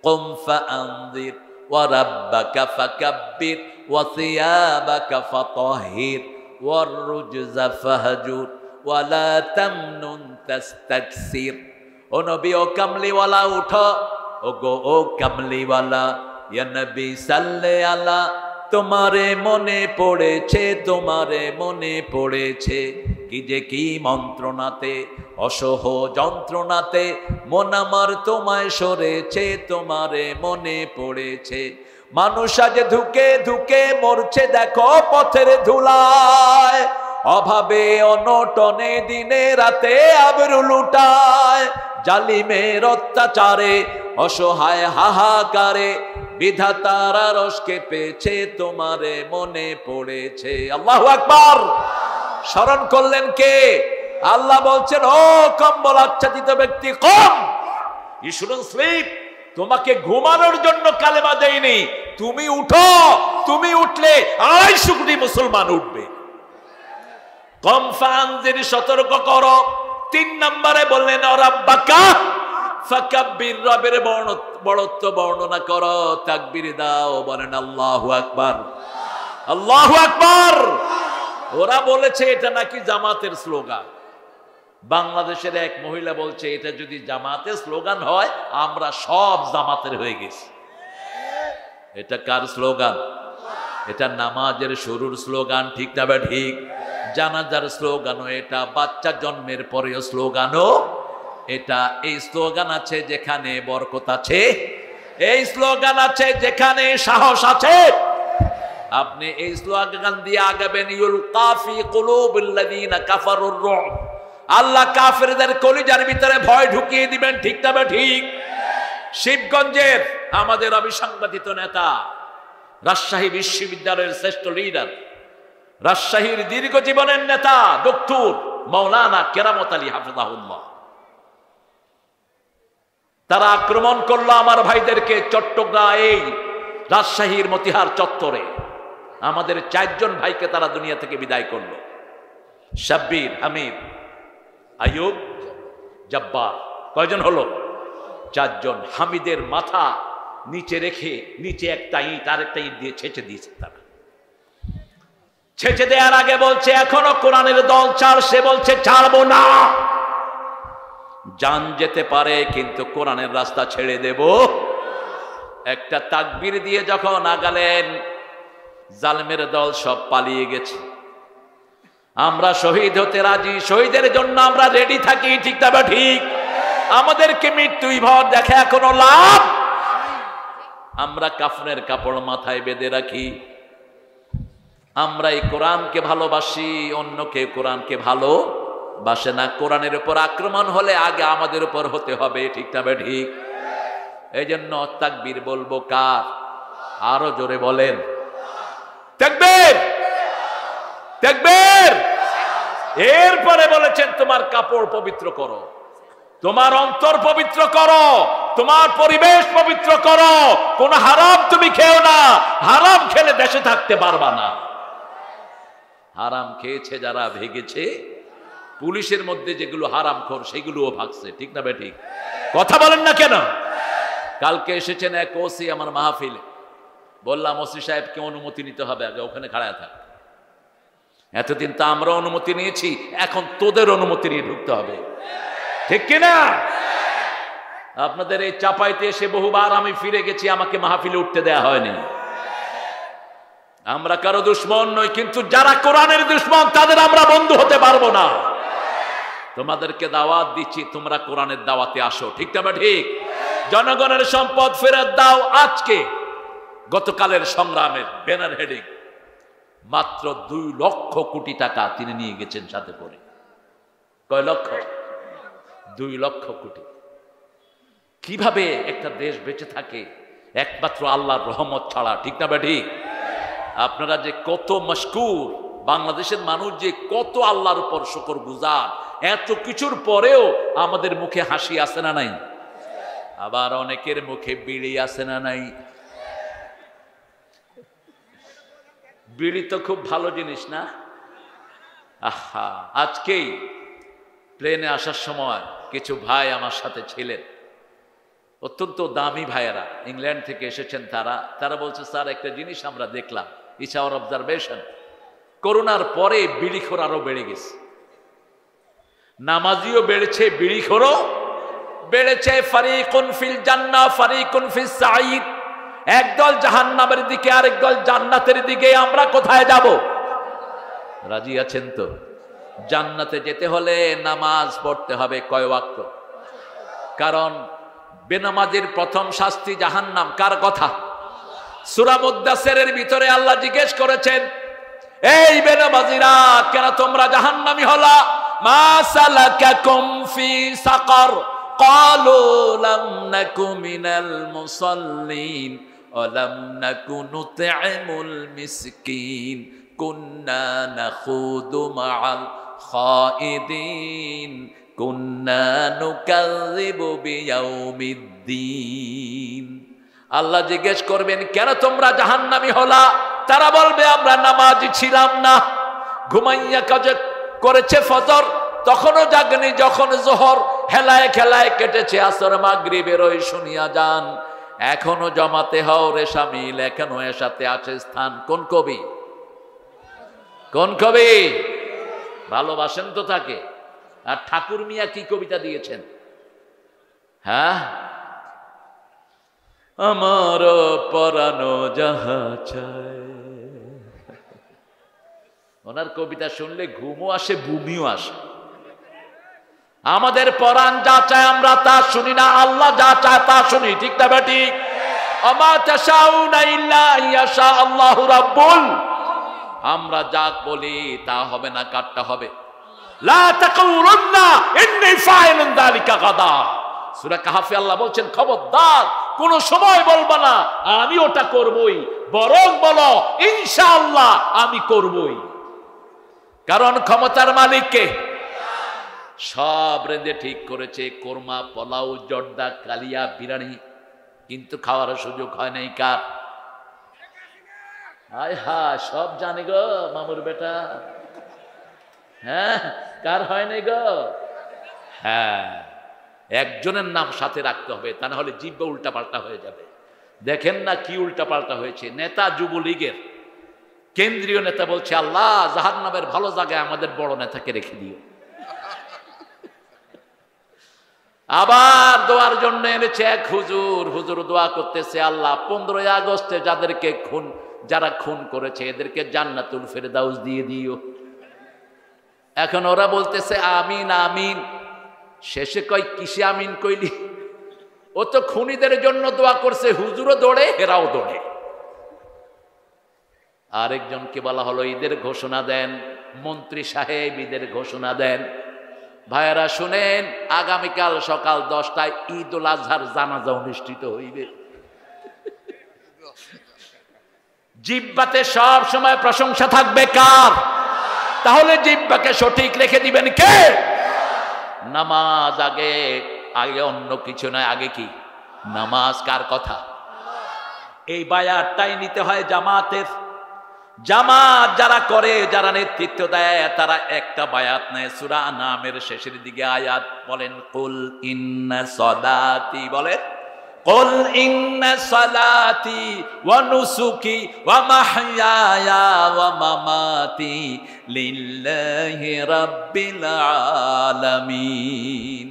কুম ফাআনযির ওয়া রাব্বাকা ফাকাব্বির ওয়া সিয়াবাকা ফাতাহহির ওয়ার রুজজা ফাহজুর ওয়া লা তামনুন তাস্তাকসির। ও নবী, ও কামলিওয়ালা উঠো। ও গো ও কামলিওয়ালা, ইয়া নবী সাল্লে আলা। তোমারে মনে পড়েছে, তোমারে মনে পড়েছে, কি যে কি মন্ত্রণাতে, অসহ যন্ত্রণাতে মন আমার তোমায় সরেছে, তোমারে মনে পড়েছে। মানুষ আজ ধুকে ধুকে মরছে দেখো পথের ধুলায়, অভাবে অনটনে দিনে রাতে আবরু লুটায়, জালিমের অত্যাচারে অসহায় হাহাকারে বিধাতার আরশকে পেয়েছে, তোমারে মনে পড়েছে। আল্লাহু আকবার। স্মরণ করলেন কে? আল্লাহ বলছেন, ও কম্বল আচ্ছাদিত ব্যক্তি, কম, ইউ শুডন্ট স্লিপ। তোমাকে ঘুমানোর জন্য কালেমা দেয়নি, তুমি উঠো। তুমি উঠলে 250 কোটি মুসলমান উঠবে। কম ফানজির, সতর্ক করো। 3 নম্বরে বললেন রাব্বাকা ফাকাব্বির, রবের বড়ত্ব বর্ণনা করো, তাকবীর দাও, বলেন আল্লাহু আকবার, আল্লাহু আকবার। ওরা বলেছে এটা নাকি জামাতের স্লোগান। বাংলাদেশের এক মহিলা বলছে এটা যদি জামাতের স্লোগান হয় আমরা সব জামাতের হয়ে গেছি। এটা কার স্লোগান? এটা নামাজের শুরুর স্লোগান। ঠিক না ঠিক? জানাজার স্লোগানও এটা, বাচ্চা জন্মের পরেও স্লোগানও এটা। এই স্লোগান আছে যেখানে বরকত আছে, এই স্লোগান আছে যেখানে সাহস আছে। আপনি এই স্লোগান দিয়ে আগাবেন, ইউলকা ফি কুলুবিল্লাযিনা কাফারুর রুব। আল্লাহ কাফেরদের কলিজার ভিতরে ভয় ঢুকিয়ে দিবেন। ঠিক না ঠিক? শিবগঞ্জের আমাদের অবিসংবাদিত নেতা, রাজশাহী বিশ্ববিদ্যালয়ের শ্রেষ্ঠ লিডার, রাজশাহীর দীর্ঘ জীবনের নেতা ডক্টর মাওলানা কেরামত আলী হাফিজাহুল্লাহ, তারা আক্রমণ করলো আমার ভাইদেরকে চট্টগ্রাম, এই রাজশাহীর মতিহার চত্বরে। আমাদের 4 জন ভাইকে তারা দুনিয়া থেকে বিদায় করলো। শাব্বির, হামিদ, আইয়ুব, জব্বার। কয়জন হলো? 4 জন। হামিদের মাথা নিচে রেখে নিচে একটা ইট আর একটা ইট দিয়ে ছেঁচে দিয়েছে তারা। ছেঁচে দেওয়ার আগে বলছে এখনো কোরআনের দল ছাড়। সে বলছে ছাড়বো না। জান যেতে পারে কিন্তু কোরআনের রাস্তা ছেড়ে দেব। একটা তাকবীর দিয়ে যখন আগালেন, জালেমের দল সব পালিয়ে গেছে। আমরা শহীদ হতে রাজি, শহীদের জন্য আমরা রেডি থাকি। ঠিক না ঠিক? আমাদেরকে মৃত্যুই ভর দেখে এখনো লাভ। আমরা কাফনের কাপড় মাথায় বেঁধে রাখি। আমরা এই কোরআনকে ভালোবাসি, অন্য কেউ কোরআনকে ভালোবাসে না। কোরআনের উপর আক্রমণ হলে আগে আমাদের উপর হতে হবে। ঠিক না ঠিক? এই জন্য তাকবীর বলবো কার? আরো জোরে বলেন তাকবীর, তাকবীর। এরপরে বলেছেন তোমার কাপড় পবিত্র করো, তোমার অন্তর পবিত্র করো, তোমার পরিবেশ পবিত্র করো, কোন হারাম তুমি খেও না, হারাম খেলে দেশে থাকতে পারবা না। হারাম খেয়েছে যারা ভেগেছে, পুলিশের মধ্যে যেগুলো হারামখোর সেগুলোও ভাগছে, ঠিক না বেঠিক? কথা বলেন না কেন? কালকে এসেছেন এক ওসি আমার মাহফিলে, বললাম ওসি সাহেবকে অনুমতি নিতে হবে, আগে ওখানে খাড়ায় থাক। এতদিন তো আমরা অনুমতি নিয়েছি, এখন তোদের অনুমতি নিয়ে ঢুকতে হবে, ঠিক কিনা? আপনাদের এই চাপাইতে এসে বহুবার আমি ফিরে গেছি, আমাকে মাহফিলে উঠতে দেয়া হয়নি। আমরা কারো দুশ্মন নই, কিন্তু যারা কোরআনের দুশ্মন তাদের আমরা বন্ধু হতে পারবো না। তোমাদেরকে দাওয়াত দিচ্ছি, তোমরা কোরআনের দাওয়াতে আসো, ঠিক না ঠিক? জনগণের সম্পদ ফেরত দাও। আজকে গতকালের সংগ্রামের ব্যানার হেডিং মাত্র 2 লক্ষ কোটি টাকা তিনি নিয়ে গেছেন সাথে করে। কয় লক্ষ? 2 লক্ষ কোটি। কিভাবে একটা দেশ বেঁচে থাকে? একমাত্র আল্লাহর রহমত ছাড়া, ঠিক না ঠিক? আপনারা যে কত মশকুর, বাংলাদেশের মানুষ যে কত আল্লাহর উপর শুকর গুজার, এত কিছুর পরেও আমাদের মুখে হাসি আছে না নাই? আবার অনেকের মুখে বিড়ি আছে না নাই? বিড়ি তো খুব ভালো জিনিস না? আহা, আজকেই প্লেনে আসার সময় কিছু ভাই আমার সাথে ছিলেন, অত্যন্ত দামি ভাইয়েরা, ইংল্যান্ড থেকে এসেছেন। তারা বলছে, স্যার একটা জিনিস আমরা দেখলাম, ইটস আওয়ার অবজারভেশন, করোনার পরে বিড়িখোর আরো বেড়ে গেছে, নামাজিও বেড়েছে, বিড়িখোরও বেড়েছে। ফারিকুন ফিল জান্নাহ ফারিকুন ফিস সাঈদ, একদল জাহান্নামের দিকে, আরেক দল জান্নাতের দিকে। আমরা কোথায় যাব? রাজি আছেন তো? জান্নাতে যেতে হলে নামাজ পড়তে হবে কয় ওয়াক্ত? কারণ বেনামাজির প্রথম শাস্তি জাহান্নাম। কার কথা? সূরা মুদ্দাসিরের ভিতরে আল্লাহ জিজ্ঞেস করেছেন, এই বেনামাজিরা, কেন তোমরা জাহান্নামী হলা? মা সালাকাকুম ফি সাকার ক্বালু লাম নাকু মিনাল মুসাল্লিন ওয়া লাম নাকু নুতঈমুল মিসকিন কুন্না নাখুদু মাআল খাইদিন কুন্না নুকাযযিবু বিয়াউমিদ্দিন। আল্লাহ জিজ্ঞেস করবেন, কেন তোমরা জাহান্নামী হলা? তারা বলবে, আমরা নামাজি ছিলাম না, ঘুমাইয়া কাজে করেছে ফজর, তখনও জাগনি যখন জোহর, হেলায় খেলায় কেটেছে আসর, মাগরিবের ওই শুনিয়া যান, এখনো জমাতে হও রে শামিল, এখনো এর সাথে আছে স্থান। কোন কবি? কোন কবি? ভালোবাসেন তো তাকে। আর ঠাকুর মিয়া কি কবিতা দিয়েছেন? হ্যাঁ, আমার পরানো যাহা চায়। ওনার কবিতা শুনলে ঘুমও আসে, বুমিও আসে। আমাদের পরাণ যা চায় আমরা তা শুনি না, আল্লাহ যা চায় তা শুনি, ঠিক না বেঠিক? আমা তাশাউনা ইল্লা ইয়াশা আল্লাহু রাব্বুল। আমরা যা বলি তা হবে না, কাটটা হবে। লা তাকুলুন্না ইন্নী ফাইলুন যালিকা গাদা। সূরা কাহফে আল্লাহ বলছেন, খবরদার কোন সময় বলবা না আমি ওটা করবই, বরং বলো ইনশাআল্লাহ আমি করবই। কারণ ক্ষমতার মালিক কে? সব রেঁধে ঠিক করেছে, কোরমা, পোলাও, জর্দা, কালিয়া, বিরিয়ানি, কিন্তু খাওয়ার সুযোগ হয় নাই কার? হায় হায়, সব জানি গো মামুর বেটা। হ্যাঁ, কার হয় নাই গো? হ্যাঁ, একজনের নাম সাথে রাখতে হবে, তা না হলে জিব্বা উল্টা পাল্টা হয়ে যাবে। দেখেন না কি উল্টা পাল্টা হয়েছে। নেতা যুবলীগের কেন্দ্রীয় নেতা বলছে, আল্লাহ জাহান্নামের ভালো জায়গায় আমাদের বড় নেতাকে রেখে দিও। আবার দোয়ার জন্য এনেছে এক হুজুর, হুজুর দোয়া করতেছে, আল্লাহ 15 আগস্টে যারা খুন করেছে এদেরকে জান্নাতুল ফেরদাউস দিয়ে দিও। এখন ওরা বলতেছে আমিন আমিন, শেষে কয় কিসে আমিন কইলি? ও তো খুনিদের জন্য দোয়া করছে, হুজুরও দৌড়ে, এরাও দৌড়ে। আরেকজনকে বলা হলো ঈদের ঘোষণা দেন, মন্ত্রী সাহেব ঈদের ঘোষণা দেন। ভাইয়েরা শুনেন, আগামীকাল সকাল 10টায় ঈদ উল আজহার জানাজা অনুষ্ঠিত হইবে। জিহ্বাতে সব সময় প্রশংসা থাকবে কার? তাহলে জিহ্বাকে সঠিক রেখে দিবেন কে? নামাজ আগে, আগে অন্য কিছু নয়, আগে কি? নামাজ। কার কথা? এই বায়াতটাই নিতে হয় জামাতের। জামাত যারা করে, যারা নেতৃত্ব দেয়, তারা একটা বায়াত নেয়। সূরা নামের শেষের দিকে আয়াত বলেন, কুল ইন্না সলাতি, বলেন কুল ইন্না সলাতি ওয়া নুসুকি ওয়া মাহইয়ায়া ওয়া মামাতি লিল্লাহি রাব্বিল আলামিন।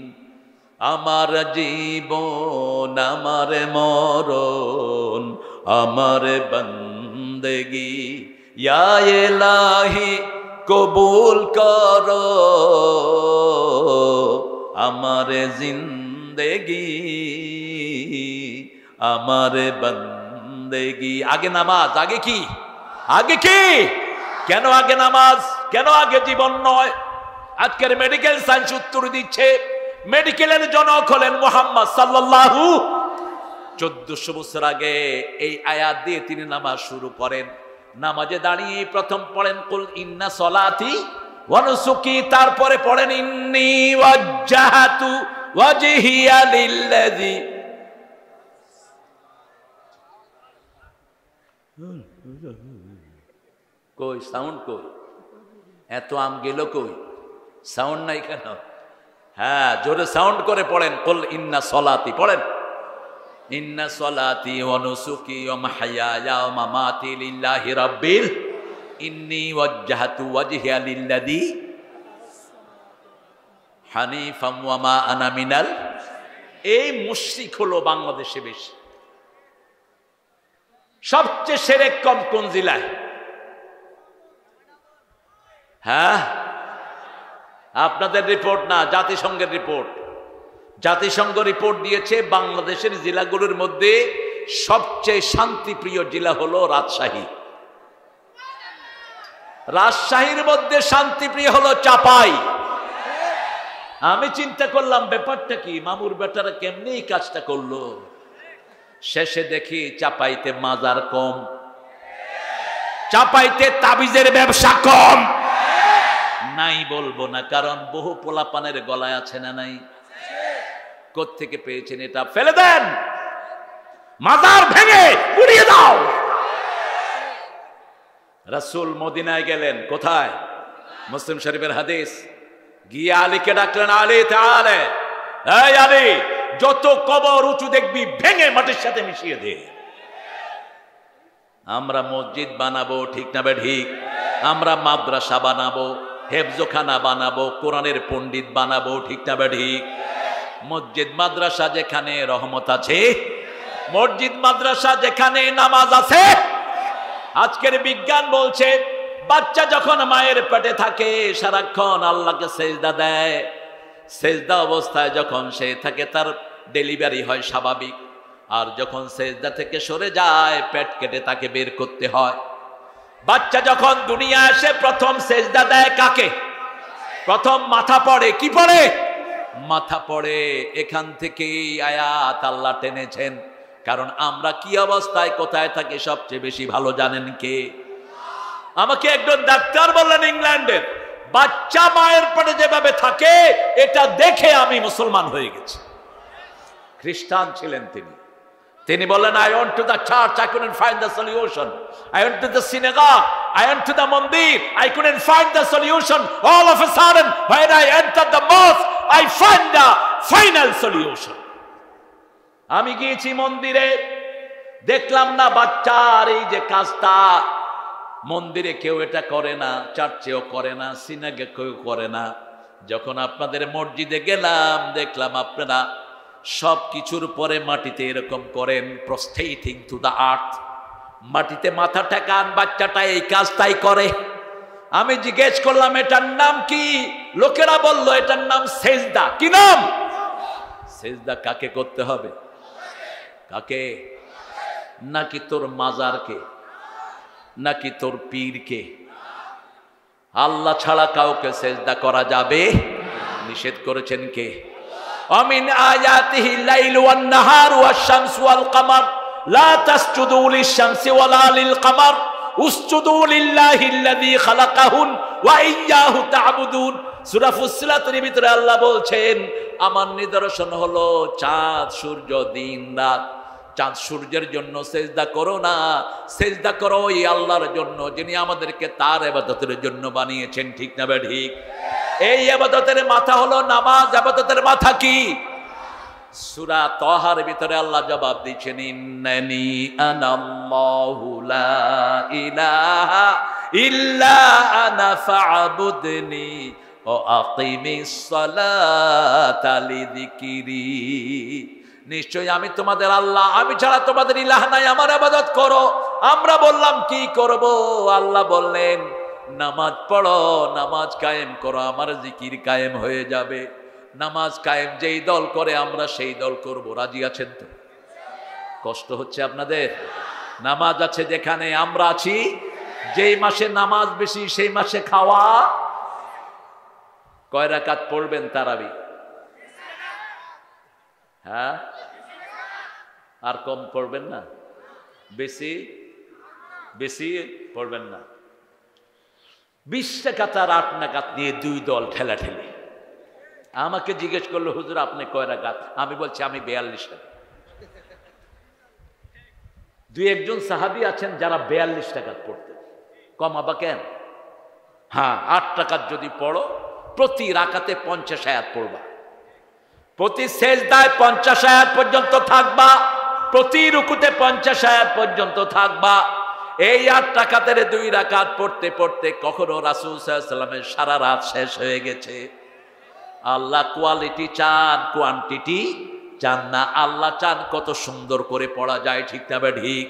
আমার জীবন, আমার মরণ, আমার বন্দেগি ইয়া ইলাহি কবুল করো, আমার জিন্দেগি, আমার বন্দেগি। আগে নামাজ, আগে কি? আগে কি? কেন আগে নামাজ? কেন আগে জীবন নয়? আজকের মেডিকেল সায়েন্স উত্তর দিচ্ছে। মেডিকেলের জনক হলেন মুহাম্মদ সাল্লাল্লাহু। 1400 বছর আগে এই আয়াত দিয়ে তিনি নামাজ শুরু করেন। নামাজে দাঁড়িয়ে প্রথম পড়েন কুল ইন্না সলাতি ওয়া নুসুকি, তারপরে পড়েন ইন্নী ওয়াজ্জাহাতু ওয়াজহিয়া লিল্লাযী। কই সাউন্ড কই? এত আম গেল কই? সাউন্ড নাই কেন? হ্যাঁ, জোরে সাউন্ড করে পড়েন কুল ইন্না সলাতি, পড়েন ইন্না সলাতি ওয়া নুসুকি ওয়া মাহইয়ায়া ওয়া মামাতি লিল্লাহি রাব্বিল ইন্নী ওয়াজ্জাহাতু ওয়াজহিয়া লিল্লাযী হানিফাম ওয়া মা আনা মিনাল। এই মুশরিক হলো বাংলাদেশে বেশি। সবচেয়ে শিরক কম কোন জেলায়? হ্যাঁ, আপনাদের রিপোর্ট না, জাতিসংঘের রিপোর্ট। জাতিসংঘ রিপোর্ট দিয়েছে বাংলাদেশের জেলাগুলোর মধ্যে সবচেয়ে শান্তিপ্রিয় জেলা হলো রাজশাহী। রাজশাহীর মধ্যে শান্তিপ্রিয় হলো চাপাই। আমি চিন্তা করলাম ব্যাপারটা কি, মামুর বেটারা কেমনি এই কাজটা করলো। শেষে দেখি চাপাইতে মাজার কম, চাপাইতে তাবিজের ব্যবসা কম। নাই বলবো না, কারণ বহু পোলাপানের গলায় আছে না নাই? কোত্থেকে পেয়েছেন এটা? ফেলে দেন, মাজার ভেঙে উড়িয়ে দাও। রাসূল মদিনায় গেলেন, কোথায়? মুসলিম শরীফের হাদিস। গিয়ে আলীকে ডাকলেন, আলী তাআলা, এই আলী, যত কবর উঁচু দেখবি ভেঙে মাটির সাথে মিশিয়ে দে। আমরা মসজিদ বানাবো, ঠিক না বে ঠিক? আমরা মাদ্রাসা বানাবো, হেফজখানা বানাবো, কোরআনের পণ্ডিত বানাবো, ঠিক না বে ঠিক? মসজিদ মাদ্রাসা যেখানে রহমত আছে, মসজিদ মাদ্রাসা যেখানে নামাজ আছে। আজকের বিজ্ঞান বলছে বাচ্চা যখন মায়ের পেটে থাকে সারাক্ষণ আল্লাহকে সেজদা দেয়। সেজদা অবস্থায় যখন সে থাকে তার ডেলিভারি হয় স্বাভাবিক, আর যখন সেজদা থেকে সরে যায় পেট কেটে তাকে বের করতে হয়। বাচ্চা যখন দুনিয়া আসে প্রথম সেজদা দেয় কাকে? প্রথম মাথা পড়ে। কি পড়ে? মাথা পড়ে। এখান থেকেই আয়াত আল্লাহ টেনেছেন, কারণ আমরা কি অবস্থায় কোথায় থাকি সবচেয়ে বেশি ভালো জানেন কে? আমাকে একজন ডাক্তার বললেন ইংল্যান্ডের, বাচ্চা মায়ের পেটে যেভাবে থাকে এটা দেখে আমি মুসলমান হয়ে গেছি। খ্রিস্টান ছিলেন তিনি। তিনি বললেন, I went to the church, I couldn't find the solution. I went to the synagogue, I went to the mandir, I couldn't find the solution. All of a sudden, when I entered the mosque, I find the final solution. আমি গিয়েছি মন্দিরে, দেখলাম না বাচ্চার এই যে কাজটা, মন্দিরে কেউ এটা করে না, চার্চেও করে না, সিনাগে কেউ করে না। যখন আপনাদের মসজিদে গেলাম দেখলাম আপনারা সব কিছুর পরে মাটিতে এরকম করেন, প্রস্টেটিং টু দ্য আর্থ, মাটিতে মাথা ঠেকান। বাচ্চাটা এই কাজটাই করে। আমি জিজ্ঞেস করলাম এটার নাম কি? লোকেরা বলল এটার নাম সেজদা। কি নাম? সেজদা কাকে করতে হবে? কাকে? নাকি তোর মাজারকে? নাকি তোর পীরকে? আল্লাহ ছাড়া কাউকে সেজদা করা যাবে? নিষেধ করেছেন কে? আমিন আয়াতিহি লাইল ওয়ান নাহার ওয়াশ শামসু ওয়াল কমার লা তাসজুদু লিশ শামসি ওয়ালা লিল কমার উসজুদু লিল্লাহিল্লাযী খালাকাহুন ওয়া ইয়্যাহু তা'বুদুন। সূরা ফুসসিলাতের ভিতরে আল্লাহ বলছেন আমার নিদর্শন হলো চাঁদ সূর্য দিন রাত। চাঁদ সূর্যের জন্য সেজদা করো না, সেজদা করো ওই আল্লাহর জন্য যিনি আমাদেরকে তার ইবাদতের জন্য বানিয়েছেন। ঠিক না ঠিক? এই ইবাদতের মাথা হলো নামাজ। ইবাদতের মাথা কি? সূরা তাহার ভিতরে আল্লাহ জবাব দিচ্ছেন ইন্নানি আনাল্লাহু লা ইলাহা ইল্লা আনা ফা'বুদনি ওয়া আকিমিস সালাতা লিযিকরি। নিশ্চয়ই আমি তোমাদের আল্লাহ, আমি ছাড়া তোমাদের ইলাহ নাই, আমার ইবাদত করো। আমরা বললাম কি করব? আল্লাহ বললেন নামাজ পড়ো, নামাজ কায়েম করো, আমার জিকির কায়েম হয়ে যাবে। নামাজ কায়েম যেই দল করে আমরা সেই দল করব। রাজি আছেন তো? কষ্ট হচ্ছে আপনাদের? নামাজ আছে যেখানে, আমরা আছি যেই মাসে নামাজ বেশি সেই মাসে খাওয়া। কয় রাকাত পড়বেন তারাবি? হ্যাঁ, আর কম পড়বেন না, বেশি বেশি পড়বেন না। 20 রাকাত আর 8 রাকাত নিয়ে দুই দল ঠেলাঠেলি। আমাকে জিজ্ঞেস করলো হুজুর আপনি কয় রাকাত? আমি বলছি আমি 42 রাকাত। দুই একজন সাহাবী আছেন যারা 42 রাকাত পড়তেন। কমাবা কেন? হ্যাঁ, 8 রাকাত যদি পড়ো প্রতি রাকাতে 50 আয়াত পড়বা, প্রতি সেজদায় 50 আয়াত পর্যন্ত থাকবা, প্রতি রুকুতে 50 আয়াত পর্যন্ত থাকবা। এই 8 রাকাতের 2 রাকাত পড়তে পড়তে কখনো রাসূল সাল্লাল্লাহু আলাইহি ওয়াসাল্লামের সারা রাত শেষ হয়ে গেছে। আল্লাহ কোয়ালিটি চান, কোয়ান্টিটি চান না। আল্লাহ চান কত সুন্দর করে পড়া যায়। ঠিক না ঠিক?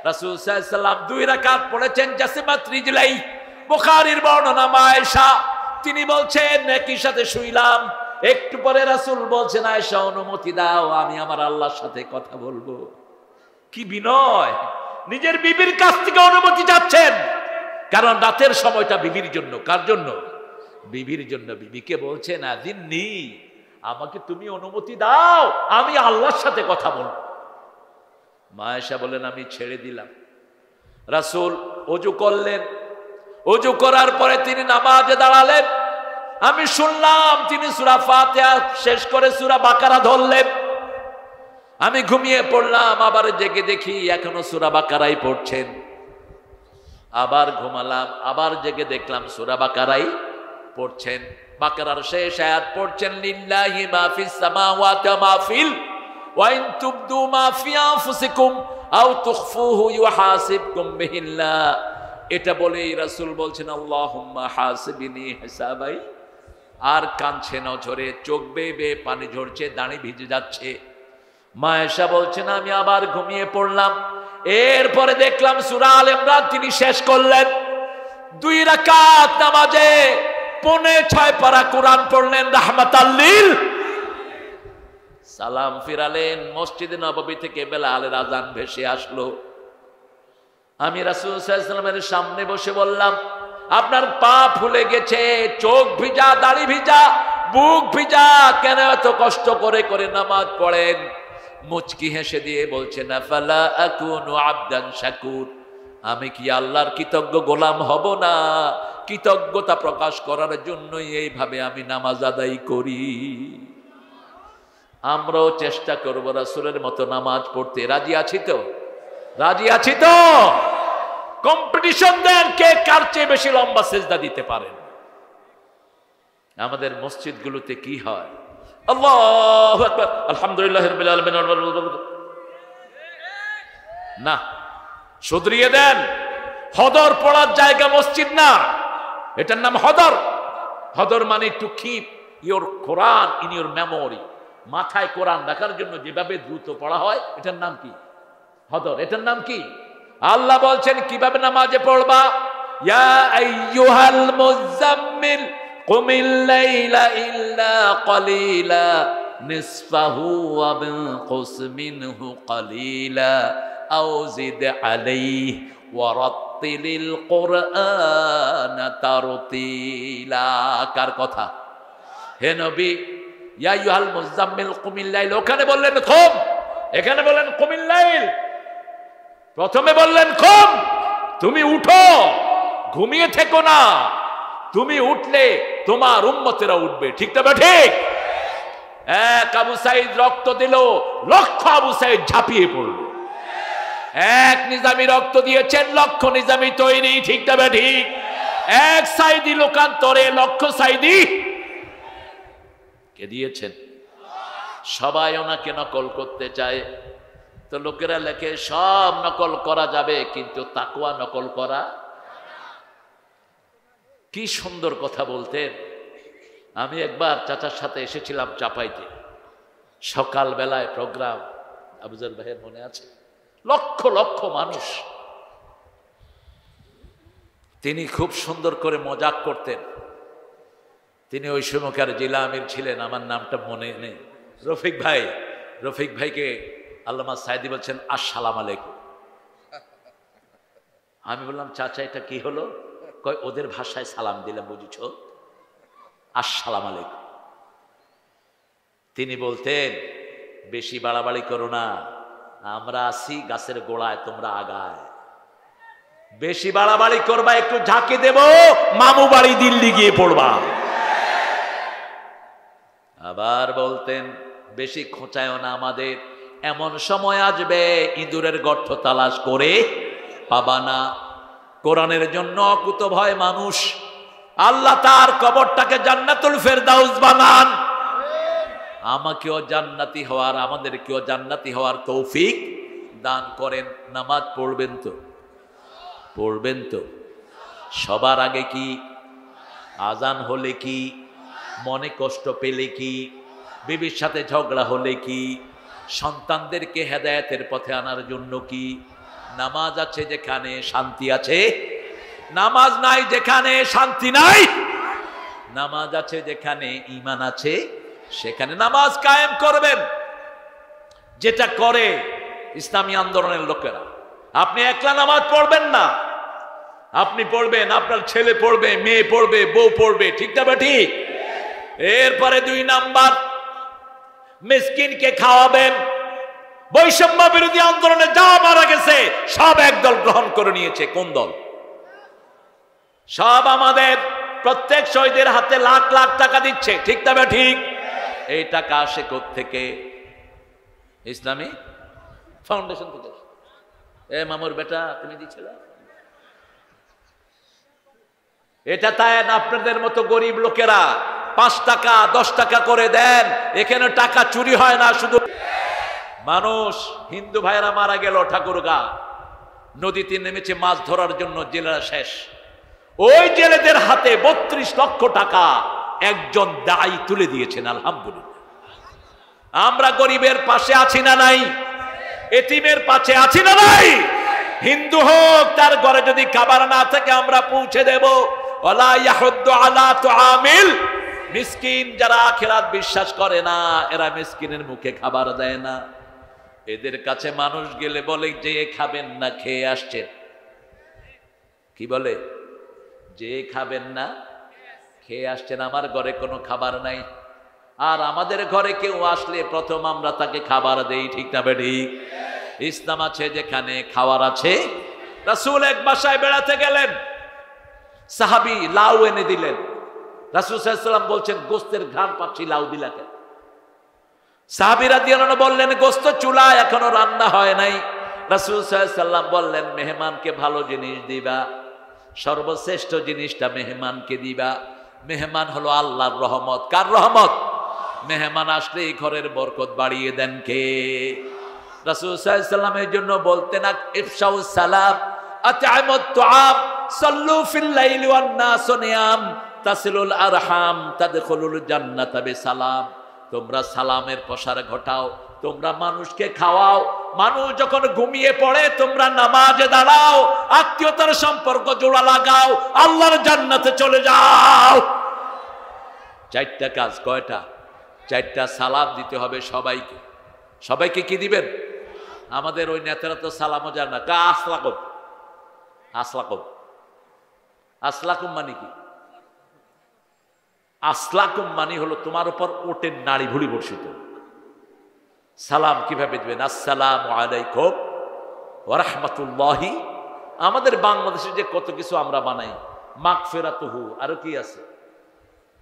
রাসূল সাল্লাল্লাহু আলাইহি ওয়াসাল্লাম 2 রাকাত পড়েছেন জাসিমাত রিজলাই। বুখারীর বর্ণনা মা আয়েশা তিনি বলছেন একই সাথে শুইলাম। একটু পরে রাসূল বলছেন আয়েশা অনুমতি দাও আমি আমার আল্লাহর সাথে কথা বলবো। কি বিনয়! নিজের বিবির কাছ থেকে অনুমতি চাচ্ছেন, কারণ রাতের সময়টা বিবির জন্য। কার জন্য? বিবির জন্য। বিবিকে বলছেন আযিননি, আমাকে তুমি অনুমতি দাও আমি আল্লাহর সাথে কথা বলবো। মা আয়েশা বলেন আমি ছেড়ে দিলাম। রাসূল ওযু করলেন, ওযু করার পরে তিনি নামাজে দাঁড়ালেন। আমি শুনলাম তিনি সূরা ফাতিহা শেষ করে সূরা বাকারা ধরলেন। আমি ঘুমিয়ে পড়লাম, আবার জেগে দেখি এখনো সূরা বাকারাই পড়ছেন। আবার ঘুমালাম, আবার জেগে দেখলাম সূরা বাকারাই পড়ছেন। বাকারার শেষ আয়াত পড়ছেন লিল্লাহি মা ফিস সামাওয়াতি ওয়া মা ফিল ওয়া ইন তুবদু মা ফি আনফুসিকুম আও তুখফুহু ইউহাসিবকুম বিহিল্লাহ। এটা বলেই রাসূল বলছেন আল্লাহুম্মা হাসিবনি হিসাবাই। আর কাঁদছে নজরে, চোখ বেয়ে বেয়ে পানি ঝরছে, দাড়ি ভিজে যাচ্ছে। মা আয়েশা বলছেন আমি আবার ঘুমিয়ে পড়লাম। এরপরে দেখলাম সূরা আল ইমরান তিনি শেষ করলেন। 2 রাকাত নামাজে 5.6 পারা কোরআন পড়লেন রাহমাতাল লিল। সালাম ফিরালেন। মসজিদে নববী থেকে বেলালের আযান ভেসে আসলো। আমি রাসূল সাল্লাল্লাহু আলাইহি ওয়াসাল্লামের সামনে বসে বললাম আপনার পা ফুলে গেছে, চোখ ভিজা, দাড়ি ভিজা, বুক ভিজা, কেন এত কষ্ট করে করে নামাজ পড়েন? মুচকি হেসে দিয়ে বলছেন আফালা আকুনু আবদান শাকুর, আমি কি আল্লাহর কৃতজ্ঞ গোলাম হব না? কৃতজ্ঞতা প্রকাশ করার জন্যই এইভাবে আমি নামাজ আদায় করি। আমরাও চেষ্টা করব রাসূলের মতো নামাজ পড়তে। রাজি আছি তো? রাজি আছি তো? কম্পিটিশন দেন কে কার চেয়ে বেশি লম্বা সেজদা দিতে পারেন। আমাদের মসজিদগুলোতে কি হয়? আল্লাহু আকবার, আলহামদুলিল্লাহি রাব্বিল আলামিন, না শুধরিয়ে দেন। হদর পড়ার জায়গা মসজিদ না, এটার নাম হদর। হদর মানে to keep your Quran in your memory. মাথায় কোরআন রাখার জন্য যেভাবে দ্রুত পড়া হয় এটার নাম কি? হদর। এটার নাম কি? আল্লাহ বলছেন কিভাবে নামাজে পড়বা? ইয়া আইয়ুহাল মুযাম্মিল কুমিল লাইলা ইল্লা ক্বালিলা নিসফাহু ওয়া বিনকুস মিনহু ক্বালিলা আও জিদ আলাইহি ওয়া রাত্তিলিল কুরআনা তারতিলা। কার কথা? হে নবী, ইয়া আইয়ুহাল মুযাম্মিল কুমিল লাইল, ওখানে বললেন কুম, এখানে বললেন কুমিল লাইল। প্রথমে বললেন কুম, তুমি উঠো, ঘুমিয়ে থেকো না। তুমি উঠলে তোমার উম্মতেরা উঠবে, ঠিক না ঠিক? এক আবু সাইদ রক্ত দিল, লক্ষ আবু সাইদ ঝাঁপিয়ে পড়ল। এক নিজামী রক্ত দিয়েছেন, লক্ষ নিজামী তৈরি, ঠিক না ঠিক? এক সাইদি লোকান্তরে লক্ষ সাইদি কে দিয়েছেন। সবাই ওনাকে নকল করতে চায়, তো লোকেরা লেখে সব নকল করা যাবে, কিন্তু তাকওয়া নকল করা। কি সুন্দর কথা বলতেন। আমি একবার চাচার সাথে এসেছিলাম চাপাইতে, সকাল বেলায় প্রোগ্রাম, আবুজার ভাইয়ের মনে আছে, লক্ষ লক্ষ মানুষ। তিনি খুব সুন্দর করে মজাক করতেন। তিনি ওই সময়কার জেলা আমির ছিলেন, আমার নামটা মনে নেই, রফিক ভাই। রফিক ভাইকে আল্লামা সাইদি বলছেন আসসালাম আলাইকুম। আমি বললাম চাচা এটা কি হলো? কয় ওদের ভাষায় সালাম দিলাম, বুঝেছ, আসসালাম আলাইকুম। তিনি বলতেন বেশি বাড়াবাড়ি করো না, আমরা আছি গাছের গোড়ায়, তোমরা আগায়। বেশি বাড়াবাড়ি করবা, একটু ঝাঁকে দেব, মামু বাড়ি দিল্লি গিয়ে পড়বা। আবার বলতেন বেশি খোঁচায়ও না আমাদের, এমন সময় আসবে ইঁদুরের গর্ত তালাশ করে পাবা না। কোরআনের জন্য অকুত ভয় মানুষ, আল্লাহ তার কবরটাকে জান্নাতুল ফেরদাউস বানান। আমাকেও জান্নাতি হওয়ার, আমাদেরকেও জান্নাতি হওয়ার তৌফিক দান করেন। নামাজ পড়বেন তো? পড়বেন তো? সবার আগে কি আজান হলে কি, মনে কষ্ট পেলে কি, বিবির সাথে ঝগড়া হলে কি, সন্তানদেরকে হেদায়েতের পথে আনার জন্য কি, নামাজ আছে যেখানে শান্তি আছে, নামাজ নাই যেখানে শান্তি নাই। নামাজ আছে যেখানে ঈমান আছে সেখানে নামাজ কায়েম করবেন। যেটা করে ইসলামী আন্দোলনের লোকেরা। আপনি একলা নামাজ পড়বেন না, আপনি পড়বেন, আপনার ছেলে পড়বে, মেয়ে পড়বে, বউ পড়বে, ঠিক না ঠিক? এরপরে 2 নাম্বার, মিসকিনকে খাওয়াবেন। বৈষম্য বিরোধী আন্দোলনে যা মারা গেছে সব একদল গ্রহণ করে নিয়েছে। কোন দল? সব আমাদের প্রত্যেক শহীদের হাতে লাখ লাখ টাকা দিচ্ছে, ঠিক না ঠিক? এই টাকা আসে কোত্থেকে? ইসলামী ফাউন্ডেশন থেকে। মামুর বেটা তুমি দিচ্ছিল এটা, তাই আপনাদের মতো গরিব লোকেরা 5 টাকা 10 টাকা করে দেন। এখানে টাকা চুরি হয় না, শুধু মানুষ। হিন্দু ভাইরা মারা গেল ঠাকুরগা, নদীতে নেমেছে মাছ ধরার জন্য, জেলেরা শেষ। ওই জেলেদের হাতে 32 লক্ষ টাকা একজন দায়ী তুলে দিয়েছেন। আলহামদুলিল্লাহ। আমরা গরিবের পাশে আছি না নাই? এতিমের পাশে আছি না নাই? হিন্দু হোক, তার ঘরে যদি খাবার না থাকে আমরা পৌঁছে দেব। ওয়ালা ইয়াহুদ্দু আলা তুআমিল মিসকিন। যারা আখিরাত বিশ্বাস করে না, এরা মিসকিনের মুখে খাবার দেয় না। এদের কাছে মানুষ গেলে বলে যে খাবেন না, খেয়ে আসছেন। কি বলে? যে খাবেন না, খেয়ে আসছেন, আমার ঘরে কোনো খাবার নাই। আর আমাদের ঘরে কেউ আসলে প্রথম আমরা তাকে খাবার দেই, ঠিক না ঠিক? ইসলাম আছে যেখানে খাওয়ার আছে। রাসূল এক বাসায় বেড়াতে গেলেন, সাহাবী লাউ এনে দিলেন। রাসূল সাল্লাল্লাহু আলাইহি ওয়াসাল্লাম বলছেন গোস্তের ঘ্রাণ পাচ্ছি, লাউ দিলা কেন? সাহাবী রাদিয়াল্লাহু আনহু বললেন গোস্ত চুলায় এখনো রান্না হয় নাই। রাসূল সাল্লাল্লাহু আলাইহি ওয়াসাল্লাম বললেন মেহমানকে ভালো জিনিস দিবা, সর্বশ্রেষ্ঠ জিনিসটা মেহমানকে দিবা। মেহমান হলো আল্লাহর রহমত। কার রহমত? মেহমান আসলে ঘরের বরকত বাড়িয়ে দেন কে? রাসূল সাল্লাল্লাহু আলাইহি ওয়াসাল্লামের জন্য বলতেন ইফশাউস সালাম, আত'আমুত তুআম, সাল্লু ফিল লাইলি ওয়ান নাস নিয়াম, তাসিলুল আরহাম, তাদখুলুল জান্নাতা বিসালাম। তোমরা সালামের প্রসার ঘটাও, তোমরা মানুষকে খাওয়াও। মানুষ যখন ঘুমিয়ে পড়ে তোমরা নামাজে দাঁড়াও, আত্মীয়তার সম্পর্ক জোড়া লাগাও, আল্লাহর জান্নাতে চলে যাও। 4টা কাজ। কয়টা? 4টা। সালাম দিতে হবে সবাইকে। সবাইকে কি দিবেন? আমাদের ওই নেতারা তো সালামও জান না। কা আসলাকুম, আসলাকুম, আসলাকুম মানে কি? আসলাকুম মানে হলো তোমার উপর ওটের নাড়ি ভুড়ি বর্ষিত। সালাম কিভাবে দিবেন? আসসালামু আলাইকুম ওয়া রাহমাতুল্লাহি আমাদের বাংলাদেশে যে কত কিছু আমরা বানাই, মাগফিরাতুহু, আরো কি আছে,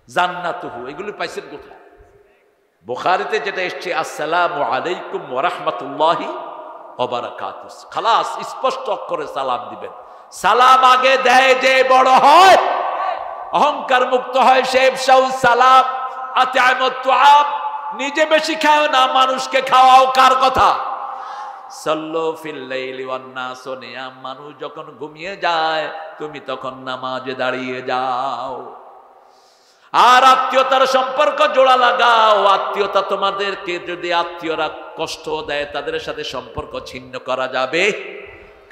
জান্নাতুহু, এগুলি পাইছেন কোথায়? বুখারীতে যেটা এসছে আসসালামু আলাইকুম ওয়া রাহমাতুল্লাহি ওয়া বারাকাতুহু, খালাস, স্পষ্ট অক্ষরে সালাম দিবেন। সালাম আগে দেয় যে বড় হয়, অহংকার মুক্ত হয় সে সালাম। আতিআমুত তুআম, নিজে বেশি খাও না, মানুষকে খাওয়াও। কার কথা? সাল্লু ফিল লাইলি ওয়ান নাসু নিয়াম, মানুষ যখন ঘুমিয়ে যায় তুমি তখন নামাজে দাঁড়িয়ে যাও। আর আত্মীয়তার সম্পর্ক জোড়া লাগাও। আত্মীয়তা, তোমাদেরকে যদি আত্মীয়রা কষ্ট দেয় তাদের সাথে সম্পর্ক ছিন্ন করা যাবে,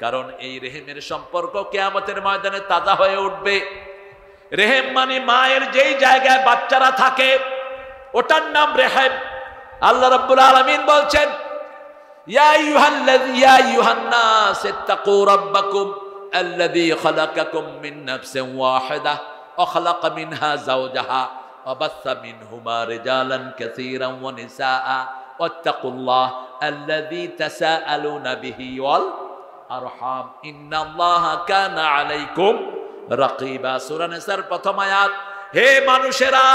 কারণ এই রেহেমের সম্পর্ক কিয়ামতের ময়দানে তাজা হয়ে উঠবে। রেহেম মানে মায়ের যেই জায়গায় বাচ্চারা থাকে ওটার নাম রেহেম। আল্লাহ রাব্বুল আলামিন বলছেন, ইয়া আইয়ুহান নাস ইত্তাকু রাব্বাকুম আল্লাযী খালাকাকুম মিন নাফসিন ওয়াহিদাহ ওয়া খালাকা মিনহা যাওজাহা ওয়া বাসসা মিনহুমা রিজালান কাসীরান ওয়া নিসাআ ওয়াত্তাকুল্লাহ আল্লাযী তাসাআলুনা বিহি ওয়াল আরহাম ইন্নাল্লাহা কানা আলাইকুম রাকিবা। সূরা নিসার প্রথম আয়াত। হে মানুষেরা,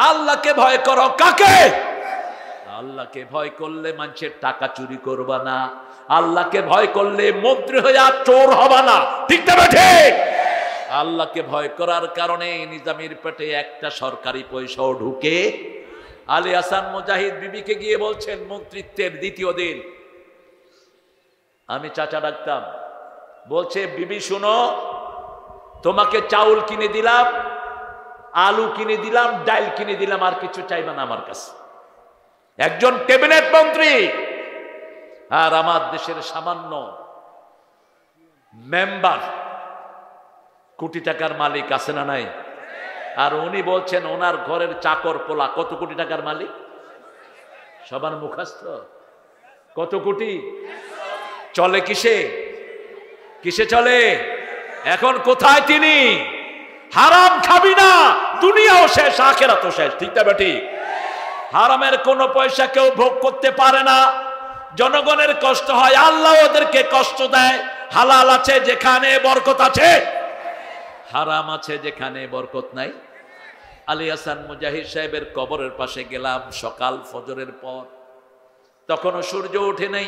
আল্লাহকে ভয় করো। কাকে? আল্লাহকে ভয় করলে মানুষের টাকা চুরি করবা না, আল্লাহকে ভয় করলে মন্ত্রী হয়ে চোর হবা না, ঠিক না ঠিক? আল্লাহকে ভয় করার কারণে নিজামীর পেটে একটা সরকারি পয়সাও ঢুকে। আলী হাসান মুজাহিদ বিবিকে গিয়ে বলছেন মন্ত্রিত্বের দ্বিতীয় দিন, আমি চাচা ডাকতাম, বলছে বিবি শুনো, তোমাকে চাউল কিনে দিলাম, আলু কিনে দিলাম, ডাল কিনে দিলাম, আর কিছু চাইবা না আমার কাছে। একজন ক্যাবিনেট মন্ত্রী, আর আমার দেশের সামান্য মেম্বার, কোটি টাকার মালিক আছে না নাই? আর উনি বলছেন ওনার ঘরের চাকর পোলা কত কোটি টাকার মালিক? সবার মুখস্থ কত কোটি? চলে কিসে? কিসে চলে? এখন কোথায় তিনি? হারাম খাবি না, দুনিয়াও শেষ আখিরাতও শেষ, ঠিক না ঠিক? হারামের কোন পয়সা কেউ ভোগ করতে পারে না, জনগণের কষ্ট হয়, আল্লাহ ওদেরকে কষ্ট দেয়। হালাল আছে যেখানে বরকত আছে, হারাম আছে যেখানে বরকত নাই। আলী হাসান মুজাহিদ সাহেবের কবরের পাশে গেলাম সকাল ফজরের পর, তখনও সূর্য ওঠে নাই।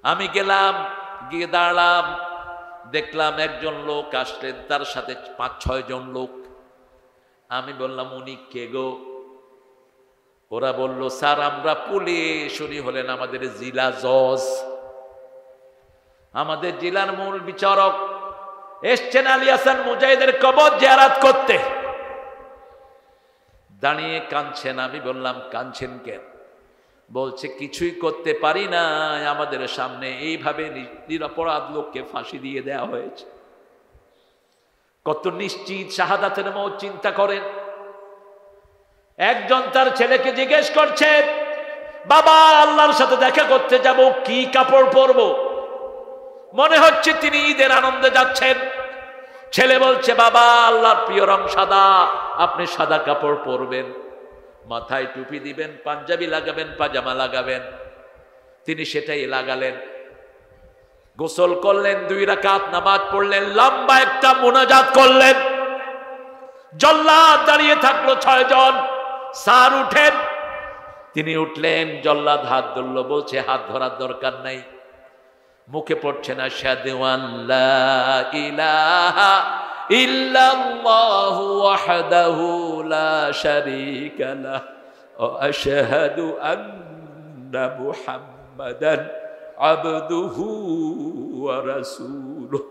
আমি গেলাম, গিয়ে দাঁড়ালাম, দেখলাম একজন লোক আসলেন, তার সাথে ৫-৬ জন লোক। আমি বললাম উনি কে গো? ওরা বলল স্যার আমরা পুলিশ, উনি হলেন আমাদের জেলা জজ, আমাদের জেলার মূল বিচারক, এসছেন আলী হাসান মুজাহিদের কবর জিয়ারত করতে। দাঁড়িয়ে কাঁদছেন। আমি বললাম কাঁদছেন কেন? বলছে কিছুই করতে পারি না, আমাদের সামনে এইভাবে নিরপরাধ লোককে ফাঁসি দিয়ে দেওয়া হয়েছে। কত নিশ্চিত শাহাদাতের মওত চিন্তা করেন। একজন তার ছেলেকে জিজ্ঞেস করছে, বাবা আল্লাহর সাথে দেখা করতে যাব, কি কাপড় পরবো? মনে হচ্ছে তিনি ঈদের আনন্দে যাচ্ছেন। ছেলে বলছে বাবা আল্লাহর প্রিয় রং সাদা, আপনি সাদা কাপড় পরবেন, মাথায় টুপি দিবেন, পাঞ্জাবি লাগাবেন, পাজামা লাগাবেন। তিনি সেটাই লাগালেন, গোসল করলেন, 2 রাকাত নামাজ পড়লেন, লম্বা একটা মুনাজাত করলেন। জল্লাদ দাঁড়িয়ে থাকলো 6 জন। স্যার উঠেন। তিনি উঠলেন, জল্লাদ হাত ধরল, বলছে হাত ধরার দরকার নাই, মুখে পড়ছে না আশহাদু আল্লা ইলাহা ইল্লাল্লাহু ওয়াহদাহু লা শারীকা লাহু ওয়া আশহাদু আন্না মুহাম্মাদান আবদুহু ওয়া রাসূলুহু।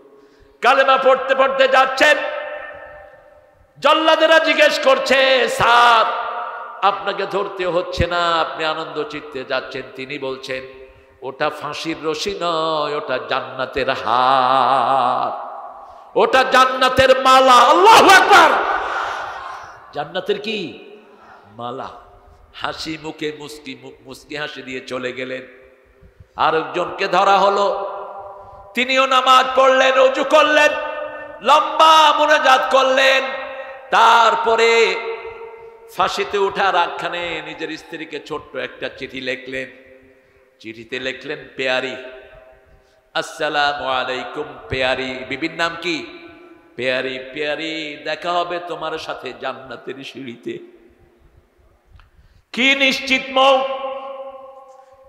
কালেমা পড়তে পড়তে যাচ্ছেন। জল্লাদেরা জিজ্ঞেস করছে স্যার আপনাকে ধরতে হচ্ছে না, আপনি আনন্দ চিত্তে যাচ্ছেন। তিনি বলছেন ওটা ফাঁসির রশি নয়, ওটা জান্নাতের হার, ওটা জান্নাতের মালা। আল্লাহু আকবার! জান্নাতের কি মালা। হাসি মুখে মুস্কি হাসি দিয়ে চলে গেলেন। আরেকজনকে ধরা হলো, তিনিও নামাজ পড়লেন, ওযু করলেন, লম্বা মুনাজাত করলেন। তারপরে ফাঁসিতে ওঠার আগখানে নিজের স্ত্রীকে ছোট্ট একটা চিঠি লিখলেন। চিঠিতে লিখলেন পেয়ারি, আসসালামু আলাইকুম পেয়ারি বিবির নাম কি? পেয়ারি, পেয়ারি দেখা হবে তোমার সাথে জান্নাতের সিঁড়িতে। কি নিশ্চিত মৌত,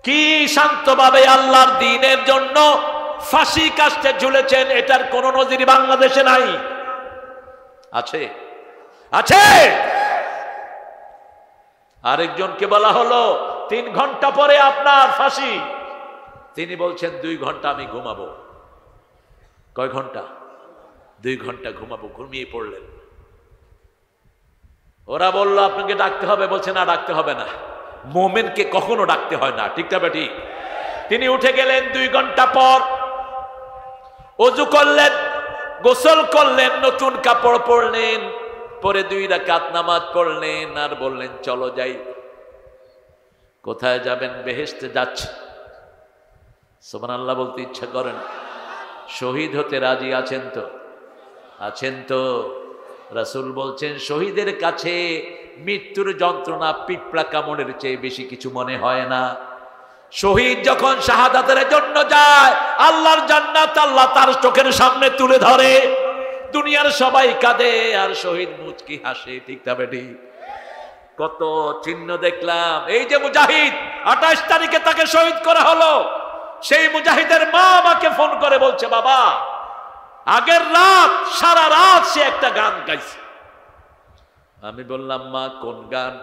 কি শান্তভাবে আল্লাহর দ্বীনের জন্য ফাঁসি কাস্টে ঝুলেছেন, এটার কোন নজির বাংলাদেশে নাই। আছে? আছে? আরেকজনকে বলা হলো 3 ঘন্টা পরে আপনার ফাঁসি, তিনি বলছেন 2 ঘন্টা আমি ঘুমাবো। কয় ঘন্টা? 2 ঘন্টা ঘুমাবো। ঘুমিয়ে পড়লেন। ওরা বলল আপনাকে ডাকতে হবে, বলছে না ডাকতে হবে না, মোমেনকে কখনো ডাকতে হয় না। ঠিক না বেটি? তিনি উঠে গেলেন 2 ঘন্টা পর, ওযু করলেন, গোসল করলেন, নতুন কাপড় পরলেন, পরে 2 রাকাত নামাজ পড়লেন আর বললেন চলো যাই। কোথায় যাবেন? বেহেশতে যাচ্ছে। সুবহানাল্লাহ বলতে ইচ্ছা করেন? শহীদ হতে রাজি আছেন তো? আছেন তো? রাসূল বলছেন শহীদের কাছে মৃত্যুর যন্ত্রণা পিঁপড়া কামড়ের চেয়ে বেশি কিছু মনে হয় না। শহীদ যখন শাহাদাতের জন্য যায়, আল্লাহর জান্নাত আল্লাহ তার চোখের সামনে তুলে ধরে। দুনিয়ার সবাই কাঁদে আর শহীদ মুচকি হাসে। ঠিক না বেটি? কত চিহ্ন দেখলাম। এই যে মুজাহিদ, 28 তারিখে তাকে শহীদ করা হলো, সেই মুজাহিদের মা আমাকে ফোন করে বলছে বাবা আগের রাত সারা রাত সে একটা গান গাইছে। আমি বললাম মা কোন গান?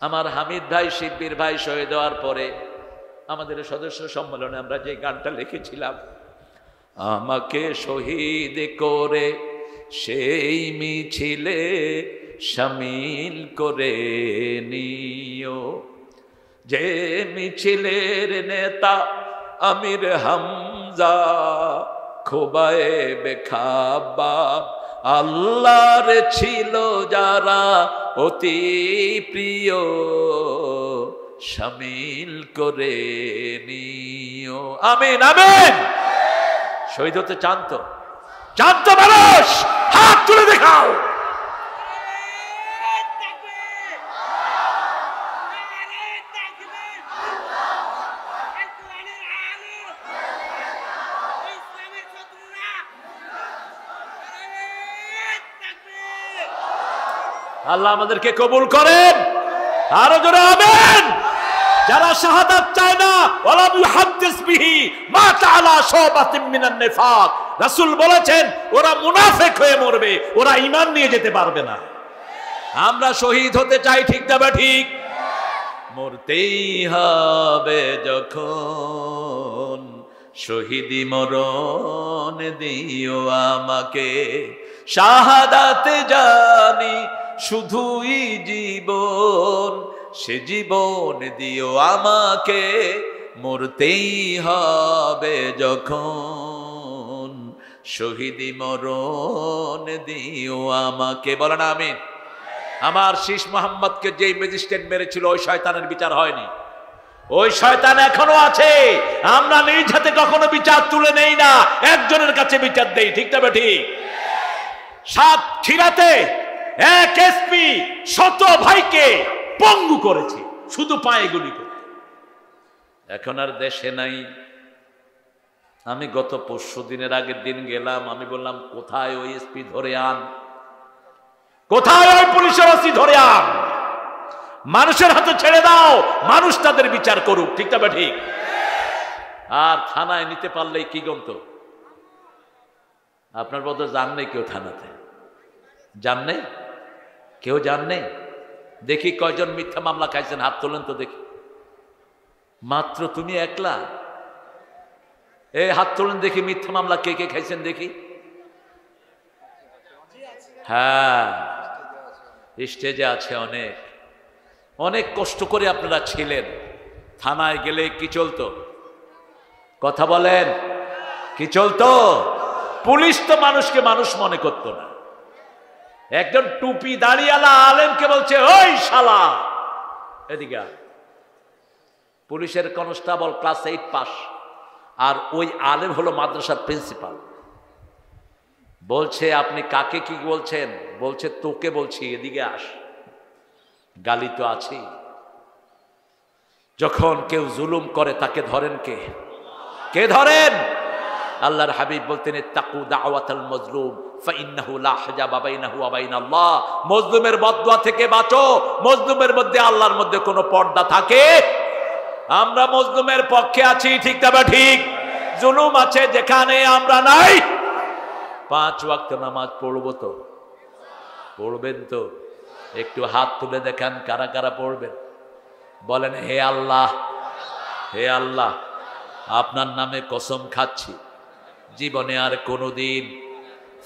আমার হামিদ ভাই শিব্বির ভাই শহীদ হওয়ার পরে আমাদের সদস্য সম্মেলনে আমরা যে গানটা লিখেছিলাম, আমাকে শহীদ করে সেই মিছিলে শামিল করে নিও, যে মিছিলের নেতা আমির হামজা খোবায়ে বেখাবাব আল্লাহর ছিল যারা অতি প্রিয়, শামিল করে নিও। আমিন আমিন। শহীদ হতে চান তো? চান তো মানুষ? হাত তুলে দেখাও। আল্লাহ আমাদেরকে কবুল করেন। আরো জোরে আমিন। যারা শাহাদাত চায় না, ওয়ালা ইউহাদ্দিস বিহি মা তাআলা শাবাতিন মিনান নিফাক, রাসূল বলেছেন ওরা মুনাফিক হয়ে মরবে, ওরা ঈমান নিয়ে যেতে পারবে না। আমরা শহীদ হতে চাই, ঠিক না ঠিক? মরতেই হবে যখন, শহীদি মরণ দিও আমাকে, শাহাদাত জানি শুধুই জীবন, সে জীবন দিও আমাকে, মরতেই হবে যখন, শহীদি মরণ দিও আমাকে। বলেন আমিন। আমার শীষ মোহাম্মদকে যেই ম্যাজিস্ট্রেট মেরেছিল ওই শয়তানের বিচার হয়নি, ওই শয়তান এখনো আছে। আমরা নিজ হাতে কখনো বিচার তুলে নেই না, একজনের কাছে বিচার দেই। ঠিক না ঠিক? সাতক্ষীরাতে এক এসপি 100 ভাইকে পঙ্গু করেছে শুধু পায়ে গুলি করে। এখন আর দেশে নাই। আমি গত পরশু দিনের আগের দিন গেলাম, আমি বললাম কোথায় ওই এসপি, ধরে আন, কোথায় ওই পুলিশের ওসি, ধরে আন, মানুষের হাতে ছেড়ে দাও, মানুষ তাদের বিচার করুক। ঠিক না ঠিক? আর থানায় নিতে পারলেই কি গন্ত? আপনার বোধহয় যান নেই কেউ থানাতে? যান নেই কেউ? যান নেই? দেখি কয়জন মিথ্যা মামলা খাইছেন, হাত তোলেন তো দেখি। মাত্র তুমি একলা? এই হাত তোলেন দেখি, মিথ্যা মামলা কে কে খাইছেন দেখি। হ্যাঁ, স্টেজে আছে অনেক। অনেক কষ্ট করে আপনারা ছিলেন। থানায় গেলে কি চলতো? কথা বলেন, কি চলতো? পুলিশ তো মানুষকে মানুষ মনে করতো না। একজন টুপি দাঁড়িয়ালা আলেমকে বলছে ওই শালা এদিকে। পুলিশের কনস্টেবল ক্লাস 8 পাস, আর ওই আলেম হলো মাদ্রাসার প্রিন্সিপাল। বলছে আপনি কাকে কি বলছেন? বলছে তোকে বলছি, এদিকে আস। গালি তো আছেই। যখন কেউ জুলুম করে তাকে ধরেন কে? কে ধরেন? আল্লাহর হাবিব বলতেন ইত্তাকু দাওয়াতাল মাজলুম ফাইন্নাহু লা হিজাবা বাইনাহু ওয়া বাইনাল্লাহ। মজলুমের বদদুয়া থেকে বাঁচো। মজলুমের মধ্যে আল্লাহর মধ্যে কোনো পর্দা থাকে? আমরা মজলুমের পক্ষে আছি, ঠিক না ঠিক? জুলুম আছে যেখানে আমরা নাই। 5 ওয়াক্ত নামাজ পড়বো তো? পড়বেন তো? একটু হাত তুলে দেখান কারা কারা পড়বেন। বলেন হে আল্লাহ, হে আল্লাহ, আপনার নামে কসম খাচ্ছি জীবনে আর কোনোদিন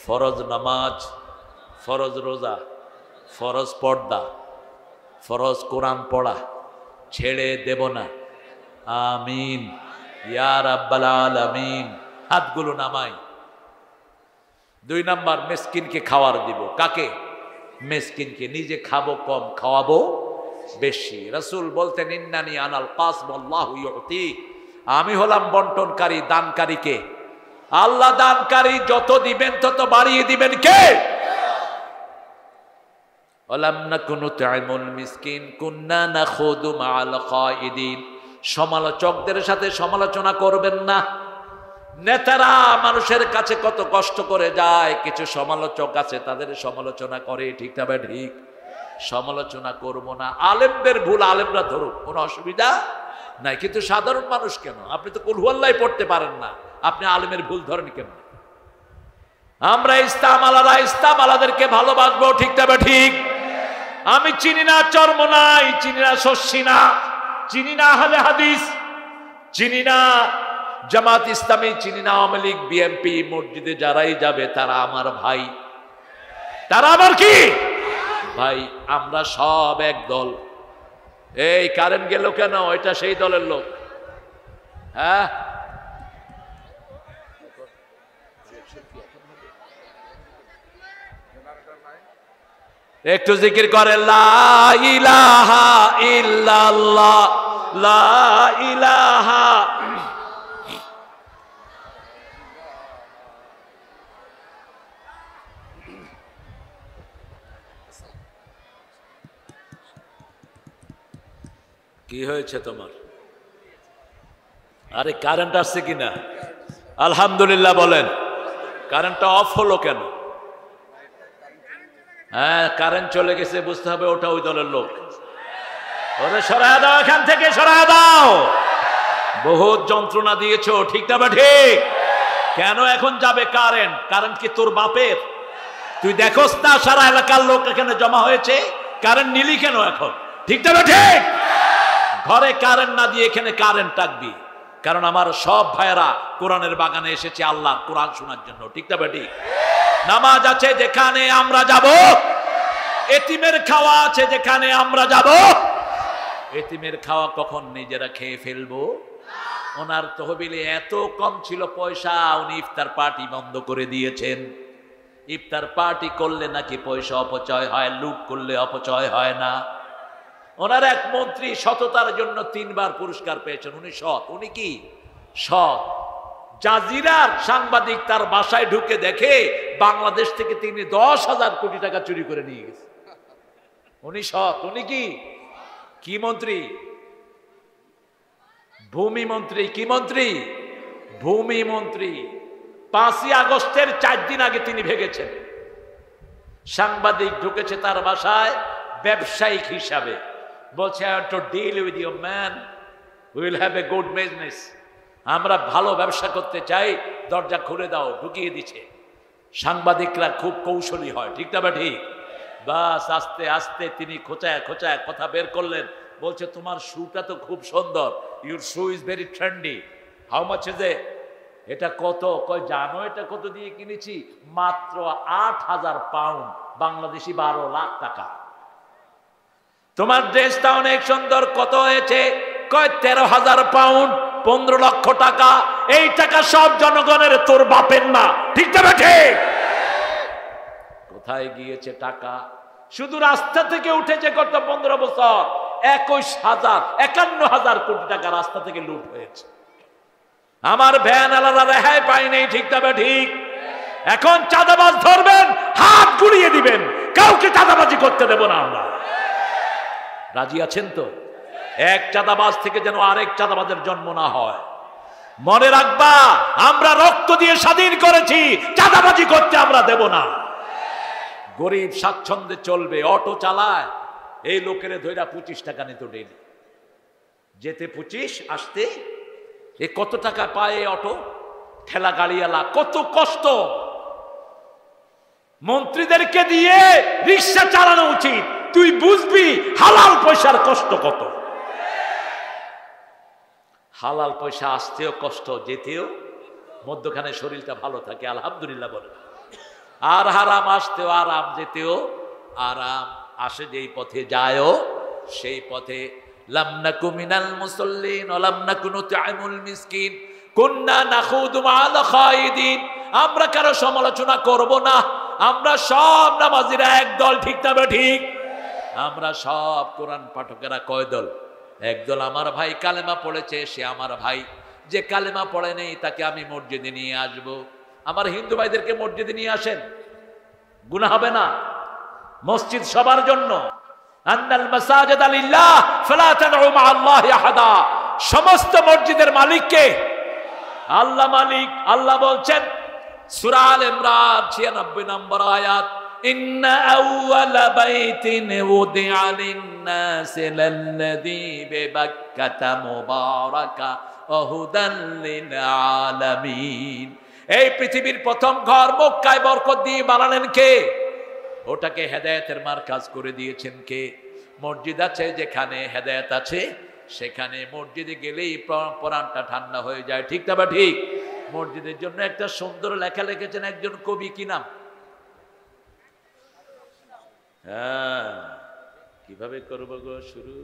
ফরজ নামাজ, ফরজ রোজা, ফরজ পর্দা, ফরজ কোরআন পড়া ছেড়ে দেব না। আমিন ইয়া রাব্বাল আলামিন। হাতগুলো নামাই। 2 নাম্বার, মিসকিনকে খাওয়ার দিব। কাকে? মিসকিনকে। নিজে খাবো কম, খাওয়াবো বেশি। রাসূল বলতেন ইন্নানি আনাল কাসম আল্লাহু ইউতি। আমি হলাম বন্টনকারী, দানকারীকে আল্লাহ দানকারী। যত দিবেন তত বাড়িয়ে দিবেন কে? ওয়ালাম নাকুনু তু'ইমুল মিসকিন কুন্না নাখুদু মাআল খাইদিন। সমালোচকদের সাথে সমালোচনা করবেন না। নেতারা মানুষের কাছে কত কষ্ট করে যায়, কিছু সমালোচক আছে তাদের সমালোচনা করে, ঠিক না ঠিক? সমালোচনা করব না। আলেমদের ভুল আলেমরা ধরুক, কোনো অসুবিধা নাই, কিন্তু সাধারণ মানুষ কেন? আপনি তো কুল হুয়াল্লাহ পড়তে পারেন না, আপনি আলেমের ভুল ধরেন কেন? আমরা ইস্তামালারা ইস্তামালাদেরকে ভালোবাসবো, ঠিক না ঠিক? আমি চিনি না চরমনাই, চিনি না শস্যিনা, চিনি না আহলে হাদিস, চিনি না জামাত ইসলামী, চিনি না আওয়ামী লীগ, বিএনপি। মসজিদে যারাই যাবে তারা আমার ভাই, তারা আমার কি ভাই। আমরা সব এক দল। এই কারেন্ট গেল কেন? এটা সেই দলের লোক। হ্যাঁ, একটু জিকির করে লা ইলাহা ইল্লাল্লাহ, লা ইলাহা। কি হয়েছে তোমার? আরে কারেন্ট আসছে কিনা? আলহামদুলিল্লাহ বলেন। কারেন্টটা অফ হলো কেন? হ্যাঁ, কারেন্ট চলে গেছে, বুঝতে হবে ওটা ওই দলের লোক। ওরে সরায় দাও, এখান থেকে সরায় দাও। বহুত যন্ত্রণা দিয়েছো, ঠিক না বা ঠিক? কেন এখন যাবে কারেন্ট? কারেন্ট কি তোর বাপের? তুই দেখোস না সারা এলাকার লোক এখানে জমা হয়েছে, কারেন্ট নিলি কেন এখন? ঠিক না বা ঠিক? ঘরে কারেন্ট না দিয়ে এখানে কারেন্ট টাকবি, কারণ আমার সব ভাইয়েরা কোরআনের বাগানে এসেছে আল্লাহর কোরআন শোনার জন্য, ঠিক না বেটি? নামাজ আছে যেখানে আমরা যাব, এতিমের খাওয়া আছে যেখানে আমরা যাব। এতিমের খাওয়া কখন নিজেরা খেয়ে ফেলবো? ওনার তহবিলে এত কম ছিল পয়সা, উনি ইফতার পার্টি বন্ধ করে দিয়েছেন। ইফতার পার্টি করলে নাকি পয়সা অপচয় হয়, লুট করলে অপচয় হয় না। ওনার এক মন্ত্রী সততার জন্য 3 বার পুরস্কার পেয়েছেন। উনি সৎ। উনি কি সৎ? জাজিরার সাংবাদিক তার বাসায় ঢুকে দেখে বাংলাদেশ থেকে তিনি 10,000 কোটি টাকা চুরি করে নিয়ে গেছে। উনি সৎ। উনি কি কি মন্ত্রী? ভূমি মন্ত্রী। কি মন্ত্রী? ভূমি মন্ত্রী। 5ই আগস্টের 4 দিন আগে তিনি ভেগেছেন। সাংবাদিক ঢুকেছে তার বাসায় ব্যবসায়িক হিসাবে, বলছে I want to deal with you man, we will have a good business. আমরা ভালো ব্যবসা করতে চাই, দরজা খুলে দাও। ঢুকিয়ে দিচ্ছে। সাংবাদিকরা খুব কৌশলী হয়, ঠিক না ঠিক? বাস আস্তে আস্তে তিনি খোঁচায় খোঁচায় কথা বের করলেন। বলছে তোমার শুটা তো খুব সুন্দর, your shoe is very trendy, how much is it? এটা কত? কয় জানো এটা কত দিয়ে কিনেছি? মাত্র 8,000 পাউন্ড, বাংলাদেশি 12 লাখ টাকা। তোমার ড্রেসটা অনেক সুন্দর, কত হয়েছে? কয় 13,000 পাউন্ড, 15 লক্ষ টাকা। এই টাকা সব জনগণের, তোর বাপের না, ঠিক না ঠিক? কোথায় গিয়েছে টাকা? শুধু রাস্তা থেকে উঠেছে গত 15 বছর 51,000 কোটি টাকা রাস্তা থেকে লুট হয়েছে। আমার ভ্যান আলাদা রেহাই পাই নেই, ঠিক না ঠিক? এখন চাঁদাবাজ ধরবেন, হাত গুড়িয়ে দিবেন, কাউকে চাঁদাবাজি করতে দেব না আমরা। রাজি আছেন তো? এক চাঁদাবাজ থেকে যেন আরেক চাঁদাবাজের জন্ম না হয়। মনে রাখবা, আমরা রক্ত দিয়ে স্বাধীন করেছি, চাঁদাবাজি করতে আমরা দেব না। গরিব স্বাচ্ছন্দ্যে চলবে, অটো চালায়, এই লোকের ধৈরা 25 টাকা নিত ডেইলি, যেতে 25 আসতে, এ কত টাকা পায় অটো? ঠেলা গাড়িওয়ালা কত কষ্ট। মন্ত্রীদেরকে দিয়ে রিক্সা চালানো উচিত, তুই বুঝবি হালাল পয়সার কষ্ট কত। হালাল পয়সা আসতেও কষ্ট, যেতেও, মধ্যখানে শরীরটা ভালো থাকে, আলহামদুলিল্লাহ বলে। আর হারাম আসতেও আরাম, যেতেও আরাম। আসে যেই পথে যায়ও সেই পথে। লাম নাকু মিনাল মুসাল্লিন ওয়া লাম নাকু নুতআমুল মিসকিন কুননা নাখুদু মা'আল খায়িদিন। আমরা কারো সমালোচনা করব না, আমরা সব নামাজিরা একদল, ঠিক না ঠিক? আমরা সব কোরআন পাঠকেরা কয় দল? একদল। আমার ভাই কালেমা পড়েছে, সে আমার ভাই। যে কালেমা পড়ে নেই তাকে আমি মসজিদে নিয়ে আসব। আমার হিন্দু ভাইদেরকে মসজিদে নিয়ে আসেন, গুনাহ হবে না। মসজিদ সবার জন্য। আন্নাল মাসাজিদা লিল্লাহ ফালা তাদউ মা'আল্লাহি আহাদা। সমস্ত মসজিদের মালিক কে? আল্লাহ মালিক। আল্লাহ বলছেন সূরা আল ইমরান 96 নম্বর আয়াত, ইন্না আউওয়ালা বাইতিন উদিআ লিন-নাসি লাল্লাযী বিবাক্কাতা মুবারাকা ওয়া হুদাল লিল আলামিন। এই পৃথিবীর প্রথম ঘর মক্কায় বরকত দিয়ে বানালেন কে? ওটাকে হেদায়েতের মারকাজ করে দিয়েছেন কে? মসজিদ আছে যেখানে হেদায়েত আছে, সেখানে মসজিদে গেলেই প্রাণটা ঠান্ডা হয়ে যায়, ঠিক না বা ঠিক? মসজিদের জন্য একটা সুন্দর লেখা লিখেছেন একজন কবি, কি নাম? হ্যাঁ, কিভাবে করবো গো শুরু?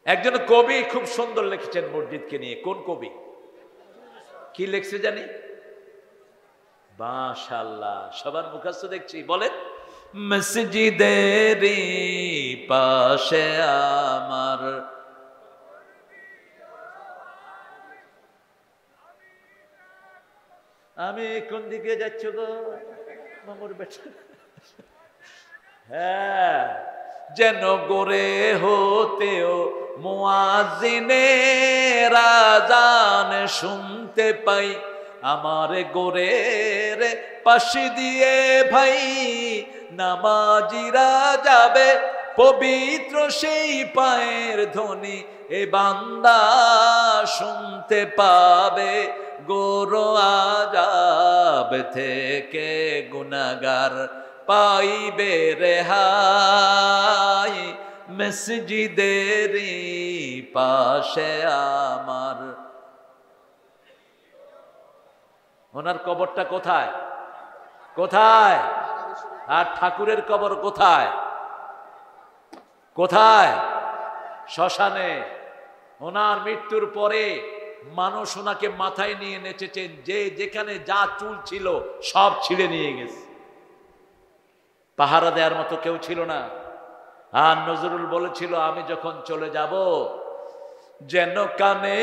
একজন কবি খুব সুন্দর লিখেছেন মসজিদকে নিয়ে। কোন কবি? কি লিখছে জানি? মাশাআল্লাহ, সবার মুখস্থ দেখছি। বলেন, মসজিদের পাশে আমার, আমি কোন দিকে যাচ্ছ গো মামুর বেটা? হ্যাঁ, যেন গোরে হতেও মুয়াজ্জিনের আযান শুনতে পাই, আমার গোরের পাশে দিয়ে ভাই নামাজিরা যাবে, পবিত্র সেই পায়ের ধ্বনি এ বান্দা শুনতে পাবে, গোরো আযাব থেকে গুনাহগার পাইবে রেহাই, মসজিদেরই পাশে আমার। ওনার কবরটা কোথায়? কোথায়? আর ঠাকুরের কবর কোথায়? কোথায়? শ্মশানে। ওনার মৃত্যুর পরে মানুষ ওনাকে মাথায় নিয়ে নেচেছেন, যে যেখানে যা চুল ছিল সব ছিঁড়ে নিয়ে গেছে, পাহারা দেওয়ার মতো কেউ ছিল না। আর নজরুল বলেছিল, আমি যখন চলে যাব যেন কানে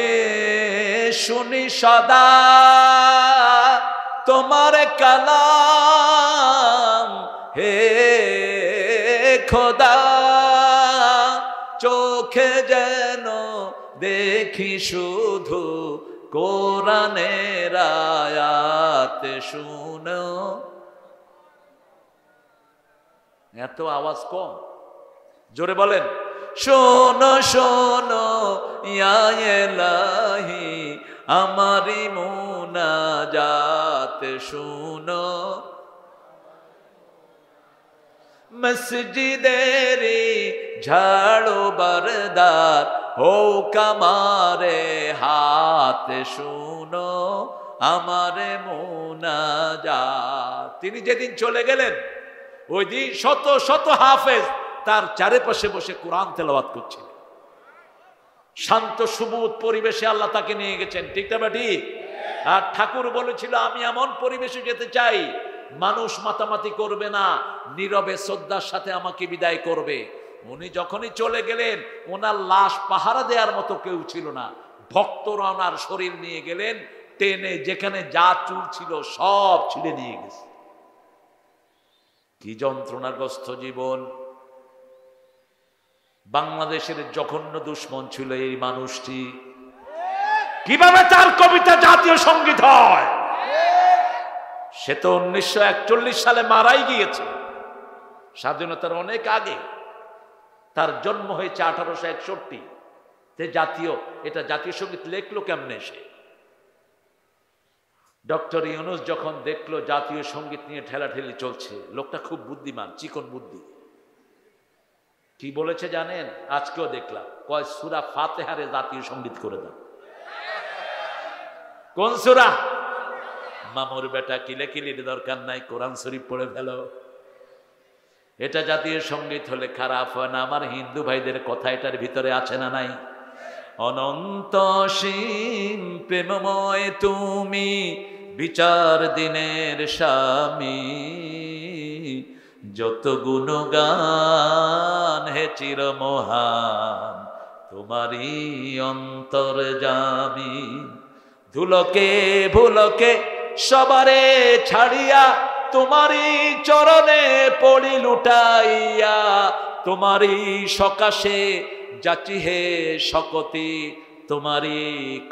শুনি সদা তোমার কালাম, হে খোদা চোখে যেন দেখি শুধু কোরআনের আয়াত শুনো। এত আওয়াজ কম, জোরে বলেন, শোনো শোনো ইয়া ইলাহি আমারি মুনাজাত শুনো, মসজিদেরি ঝাড়ো বরদার হো কামারে হাত শুনো আমারে মুনাজাত। তিনি যেদিন চলে গেলেন ওই দিন শত শত হাফেজ তার চারিপাশে বসে কোরআন তেলাওয়াত করছিলেন। শান্ত সুবুদ পরিবেশে আল্লাহ তাকে নিয়ে গেছেন, ঠিক না ঠিক? আর ঠাকুর বলেছিল, আমি এমন পরিবেশে যেতে চাই মানুষ মাতামাতি করবে না, নীরবে শ্রদ্ধার সাথে আমাকে বিদায় করবে। উনি যখনই চলে গেলেন ওনার লাশ পাহারা দেওয়ার মতো কেউ ছিল না। ভক্তরা ওনার শরীর নিয়ে গেলেন টেনে, যেখানে যা চুল ছিল সব ছিঁড়ে নিয়ে গেছে। কি যন্ত্রণাগ্রস্ত জীবন। বাংলাদেশের জঘন্য দুশ্মন ছিল এই মানুষটি। কিভাবে তার কবিতা জাতীয় সঙ্গীত হয়? সে তো 1941 সালে মারাই গিয়েছে, স্বাধীনতার অনেক আগে। তার জন্ম হয়েছে 1861। এটা জাতীয় সঙ্গীত লেখলো কেমনে সে? ডক্টর ইউনূস যখন দেখলো জাতীয় সঙ্গীত নিয়ে ঠেলাঠেলি চলছে, লোকটা খুব বুদ্ধিমান, চিকন বুদ্ধি, কি বলেছে জানেন? আজকেও দেখলাম, কয় সূরা ফাতিহারে জাতীয় সঙ্গীত করে দাও। কোন সূরা? মামুর বেটা, কিলেকিলির দরকার নাই, কোরআন শরীফ পড়ে ফেলো। এটা জাতীয় সঙ্গীত হলে খারাপ হয় না? আমার হিন্দু ভাইদের কথা এটার ভিতরে আছে না নাই? অনন্ত সীম প্রেমময় তুমি, বিচার দিনের স্বামী, যত গুণগান হে চির মহান, তোমারই অন্তর্যামী। ধুলকে ভুলকে সবারে ছাড়িয়া, তোমারই চরণে পড়ি লুটাইয়া, তোমারই সকাশে যাচি হে শকতি, তোমারই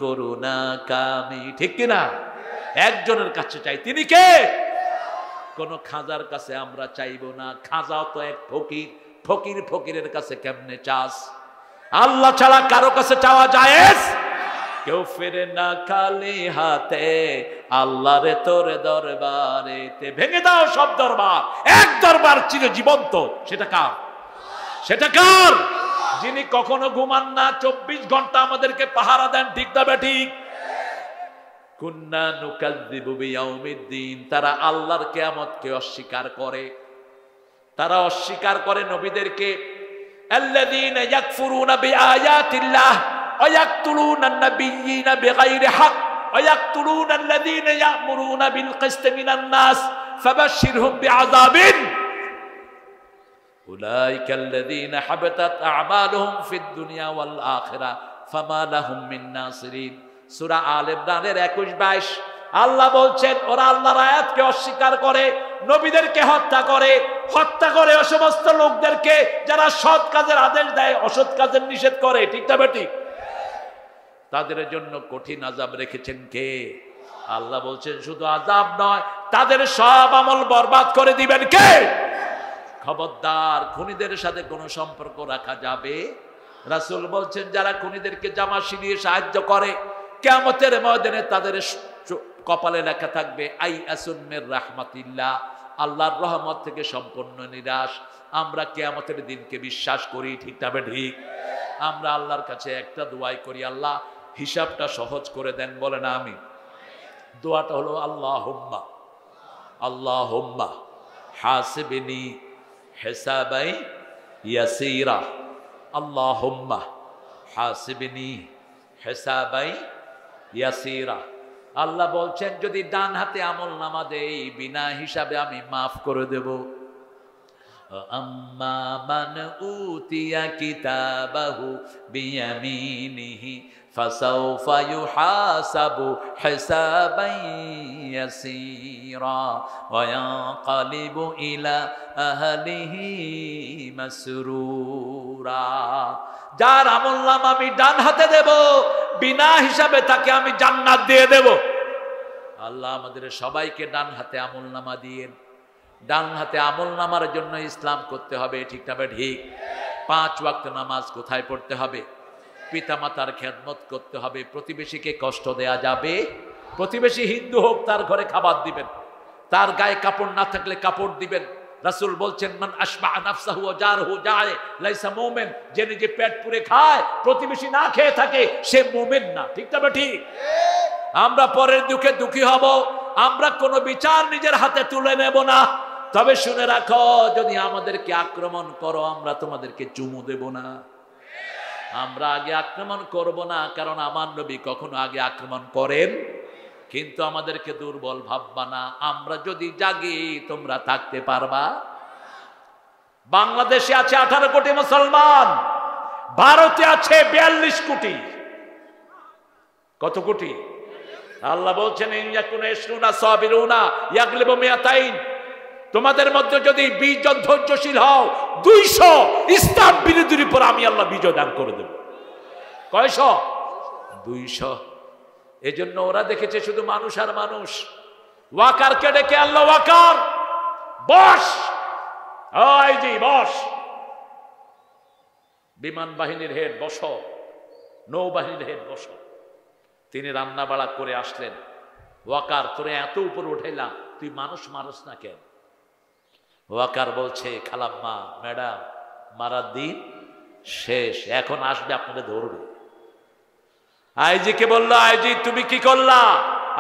করুণা কামি। ঠিক কিনা? একজনের কাছে চাই, তিনি কে? কোন খাজার কাছে আমরা চাইব না, খাজাও তো এক ফকির, ফকির ফকিরের কাছে কেমনে চাস? আল্লাহ ছাড়া কারো কাছে চাওয়া জায়েজ? কেউ ফেরে না খালি হাতে, আল্লাহরে তোরে দরবারেতে। ভেঙে দাও সব দরবার, এক দরবার চির জীবন্ত। সেটা কার? সেটা কার? যিনি কখনো ঘুমান না, 24 ঘন্টা আমাদেরকে পাহারা দেন। ঠিক না বেঠিক? কুন্না নুকাযযিবু বিয়াউমিদ্দিন। তারা আল্লাহর কিয়ামতকে অস্বীকার করে, তারা অস্বীকার করে নবীদেরকে। আল্লাযীনা ইয়াকফুরুনা বিআয়াতিল্লাহ ওয়া ইয়াকতুলুনান নাবিয়্যিনা বিগাইরি হক ওয়া ইয়াকতুলুনাল্লাযীনা ইয়া'মুরুনা বিল কিসতি মিনান নাস ফাবাশশিরহুম বিআযাবিন উলাইকাল্লাযীনা হাবাতাত আ'মালুহুম ফিদ দুনিয়া ওয়াল আখিরাহ ফামা লাহুম মিন নাসিরিন। সূরা আল ইমরানের 21-22 আল্লাহ বলছেন, ওরা আল্লাহর আয়াতকে অস্বীকার করে, নবীদেরকে হত্যা করে ওই সমস্ত লোকদেরকে যারা সৎ কাজের আদেশ দেয়, অসৎ কাজের নিষেধ করে। ঠিক না বেঠিক? তাদের জন্য কঠিন আযাব রেখেছেন কে? আল্লাহ বলছেন শুধু আযাব নয়, তাদের সব আমল বরবাদ করে দিবেন কে? খবরদার, খুনিদের সাথে কোনো সম্পর্ক রাখা যাবে? রাসূল বলছেন, যারা খুনিদেরকে জামা ছিনিয়ে সাহায্য করে, কিয়ামতের ময়দানে তাদের কপালে লেখা থাকবে আই আসুন মির রাহমাতিল্লাহ, আল্লাহর রহমত থেকে সম্পূর্ণ নিরাশ। আমরা কিয়ামতের দিনকে বিশ্বাস করি। ঠিক না ঠিক? আমরা আল্লাহর কাছে একটা দোয়াই করি, আল্লাহ হিসাবটা সহজ করে দেন। বলে না আমি? দোয়াটা হলো আল্লাহুম্মা আল্লাহুম্মা হাসিবনি হিসাবাই ইয়াসীরা, আল্লাহুম্মা হাসিবনি হিসাবাই ইয়াসীরা। আল্লাহ বলছেন, যদি ডান হাতে আমল নামা দেই, বিনা হিসাবে আমি মাফ করে দেব। আম্মা মান উতিয়া কিতাবাহু বিয়ামিনিহি ফাসাউফা ইউহাসাবু হিসাবান ইয়াসীরা ওয়া ইয়ানকালিবু ইলা আহলিহি মাসরুরা। যার আমলনামা আমি ডান হাতে দেব, বিনা হিসাবে তাকে আমি জান্নাত দিয়ে দেব। আল্লাহ আমাদের সবাইকে ডান হাতে আমলনামা দিয়েন। ডান হাতে আমলনামার জন্য ইসলাম করতে হবে। ঠিক না ঠিক? 5 ওয়াক্ত নামাজ কোথায় পড়তে হবে? পিতামাতার খেদমত করতে হবে। প্রতিবেশীকে কষ্ট দেয়া যাবে? প্রতিবেশী হিন্দু হোক, তার ঘরে খাবার দিবেন, তার গায়ে কাপড় না থাকলে কাপড় দিবেন। রাসূল বলছেন, মান আশবা নাফসাহু ওয়া জারহু জায়ে লাইসা মুমিন। যে নিজে পেট পুরে খায়, প্রতিবেশী না খেয়ে থাকে, সে মুমিন না। ঠিক না ঠিক? আমরা পরের দুঃখে দুঃখী হব, আমরা কোনো বিচার নিজের হাতে তুলে নেব না। তবে শুনে রাখো, যদি আমাদেরকে আক্রমণ করো, আমরা তোমাদেরকে চুমু দেব না। আমরা আগে আক্রমণ করব না, কারণ আমার নবী কখনো আগে আক্রমণ করেন। কিন্তু আমাদেরকে দুর্বল ভাববা না। আমরা যদি জাগি, তোমরা থাকতে পারবা? বাংলাদেশে আছে 18 কোটি মুসলমান, ভারতে আছে 42 কোটি। কত কোটি? আল্লাহ বলছেন, ইয়াকুনা ইসরুনা সাবিরুনা ইয়াগলিবু মিয়াতাইন। তোমাদের মধ্যে যদি 20 জন ধৈর্যশীল হও, 200 ইসলাম বিরোধীর উপর আমি আল্লাহ বিজয় দান করে দেব। কয়শ? 200। এজন্য ওরা দেখেছে শুধু মানুষ আর মানুষ। ওয়াকারকে ডেকে আল্লাহ, ওয়াকার বস, ওই জি বস, বিমান বাহিনীর হেড বস, নৌবাহিনীর হেড বস। তিনি রান্না বাড়া করে আসলেন। ওয়াকার, তোরে এত উপর উঠাইলা, তুই মানুষ মারস না কেন? ওয়াকার বলছে, খালাম্মা, ম্যাডাম, মারার দিন শেষ, এখন আসবে আপনাদের ধরবে। আইজিকে বলল, আইজি তুমি কি করলা?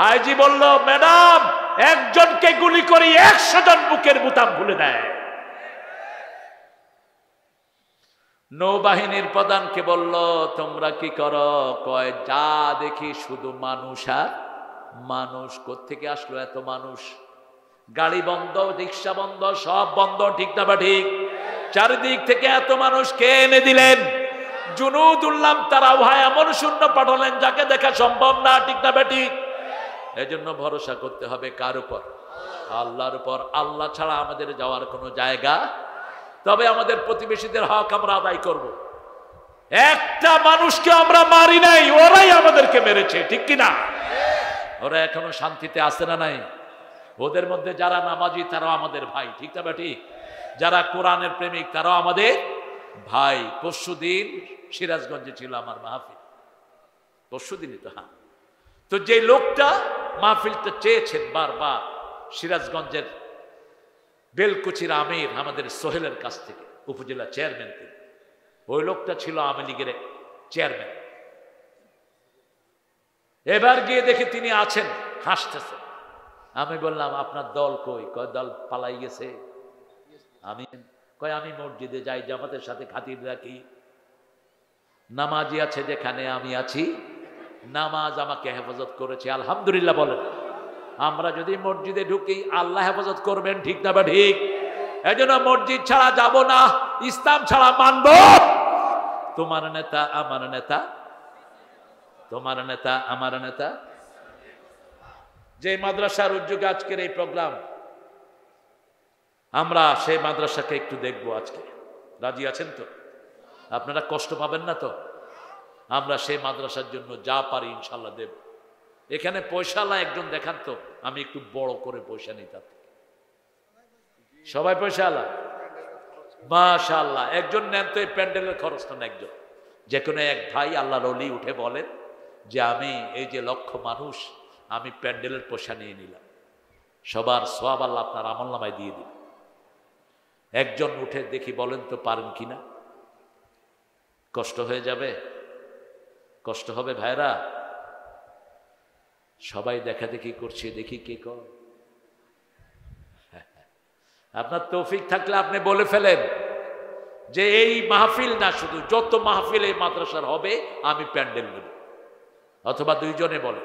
আইজি বলল, ম্যাডাম, একজনকে গুলি করি 100 জন বুকের বুতাম খুলে দেয়। নৌবাহিনীর প্রধানকে বলল, তোমরা কি করো? কয়, যা দেখি শুধু মানুষ আর মানুষ। কোত্থেকে আসলো এত মানুষ? গাড়ি বন্ধ, রিক্সা বন্ধ, সব বন্ধ, ঠিক না বা ঠিক? চারিদিক থেকে এত মানুষ কে এনে দিলেন? জুনুদুল্লাহ তারা ভাই এমন শূন্য পাঠালেন যাকে দেখা সম্ভব না, ঠিক না বা ঠিক? এজন্য ভরসা করতে হবে কার উপর? আল্লাহর উপর। আল্লাহ ছাড়া আমাদের যাওয়ার কোনো জায়গা। তবে আমাদের প্রতিবেশীদের হক আমরা আদায় করব। একটা মানুষকে আমরা মারি নাই, ওরাই আমাদেরকে মেরেছে, ঠিক কিনা? ওরা এখনো শান্তিতে আছে না নাই? ওদের মধ্যে যারা নামাজি তারাও আমাদের ভাই, ঠিক না ঠিক? যারা কোরআনের প্রেমিক তারাও আমাদের ভাই। পরশুদিন সিরাজগঞ্জে ছিল আমার মাহফিল, পরশুদিনই তো। হ্যাঁ, তো যে লোকটা মাহফিলটা চেয়েছেন বারবার, সিরাজগঞ্জের বেলকুচির আমির আমাদের সোহেলের কাছ থেকে, উপজেলা চেয়ারম্যান তিনি, ওই লোকটা ছিল আওয়ামী লীগের চেয়ারম্যান। এবার গিয়ে দেখে তিনি আছেন, হাসতেছেন। আমি বললাম, আপনার দল কই? কয়, দল পালাই গেছে। আমি মসজিদে যাই, জামাতের সাথে খাতির রাখি, নামাজি আছে যেখানে আমি আছি, নামাজ আমাকে হেফাজত করেছে, আলহামদুলিল্লাহ বলেন। আমরা যদি মসজিদে ঢুকি, আল্লাহ হেফাজত করবেন, ঠিক না বা ঠিক? এজন্য মসজিদ ছাড়া যাব না, ইসলাম ছাড়া মানব। তোমার নেতা আমার নেতা, তোমার নেতা আমার নেতা। যে মাদ্রাসার উদ্যোগে আজকের এই প্রোগ্রাম, আমরা সেই মাদ্রাসাকে একটু দেখবো আজকে। রাজি আছেন তো? আপনারা কষ্ট পাবেন না তো? আমরা সেই মাদ্রাসার জন্য যা পারি ইনশাল্লাহ দেব। এখানে পয়সাওয়ালা একজন দেখান তো, আমি একটু বড় করে পয়সা নিই তার থেকে। সবাই পয়সাওয়ালা? মাশাআল্লাহ, একজন নেন তো, এই প্যান্ডেলের খরচটা নেন একজন। যে কোনো এক ভাই আল্লাহর ওলি উঠে বলেন যে আমি এই যে লক্ষ মানুষ, আমি প্যান্ডেলের পয়সা নিয়ে নিলাম, সবার সওয়াব আল্লাহ আপনার আমলনামায় দিয়ে দিন। একজন উঠে দেখি, বলেন তো পারেন কিনা? কষ্ট হয়ে যাবে, কষ্ট হবে ভাইরা। সবাই দেখা দেখি করছে, দেখি কে কর। আপনার তৌফিক থাকলে আপনি বলে ফেলেন যে এই মাহফিল না, শুধু যত মাহফিল এই মাদ্রাসার হবে আমি প্যান্ডেল নেব। অথবা দুইজনে বলে,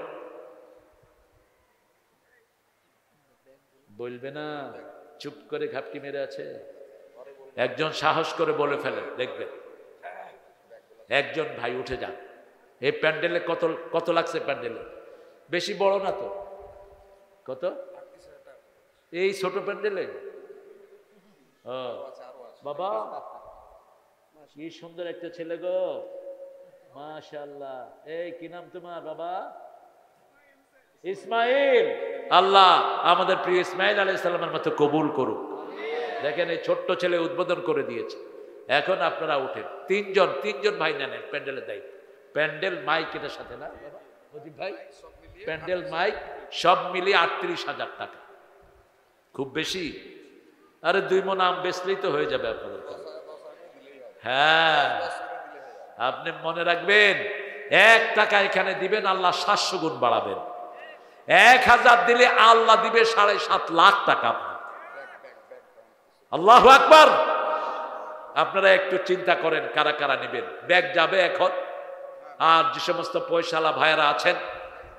বলবে না, চুপ করে ঘাপটি মেরে আছে। একজন সাহস করে বলে ফেলেন, দেখবেন একজন ভাই উঠে যান। এই প্যান্ডেলে কত কত লাগছে? প্যান্ডেলে বেশি বড় না তো, কত? এই ছোট প্যান্ডেলে? ও বাবা, কি সুন্দর একটা ছেলে গো, মাশাআল্লাহ। এই কি নাম তোমার বাবা? ইসমাইল। আল্লাহ আমাদের প্রিয় ইসমাইল আলাইহিস সালামের মতো কবুল করুক। দেখেন, এই ছোট্ট ছেলে উদ্বোধন করে দিয়েছে। এখন আপনারা উঠেন, তিনজন ভাই নেন প্যান্ডেলের দায়িত্ব। প্যান্ডেল মাইক এটার সাথে না মজিব ভাই? প্যান্ডেল মাইক সব মিলিয়ে 38,000 টাকা। খুব বেশি? আরে 2 মণ আম বেচলেই তো হয়ে যাবে আপনাদের কাছে। হ্যাঁ, আপনি মনে রাখবেন, 1 টাকা এখানে দিবেন, আল্লাহ 700 গুণ বাড়াবেন। 1000 দিলে আল্লাহ দিবে 7.5 লাখ টাকা। আল্লাহু আকবার। আপনারা একটু চিন্তা করেন কারা কারা নেবেন। ব্যাগ যাবে এখন। আর যে সমস্ত পয়সাওয়ালা ভাইয়েরা আছেন,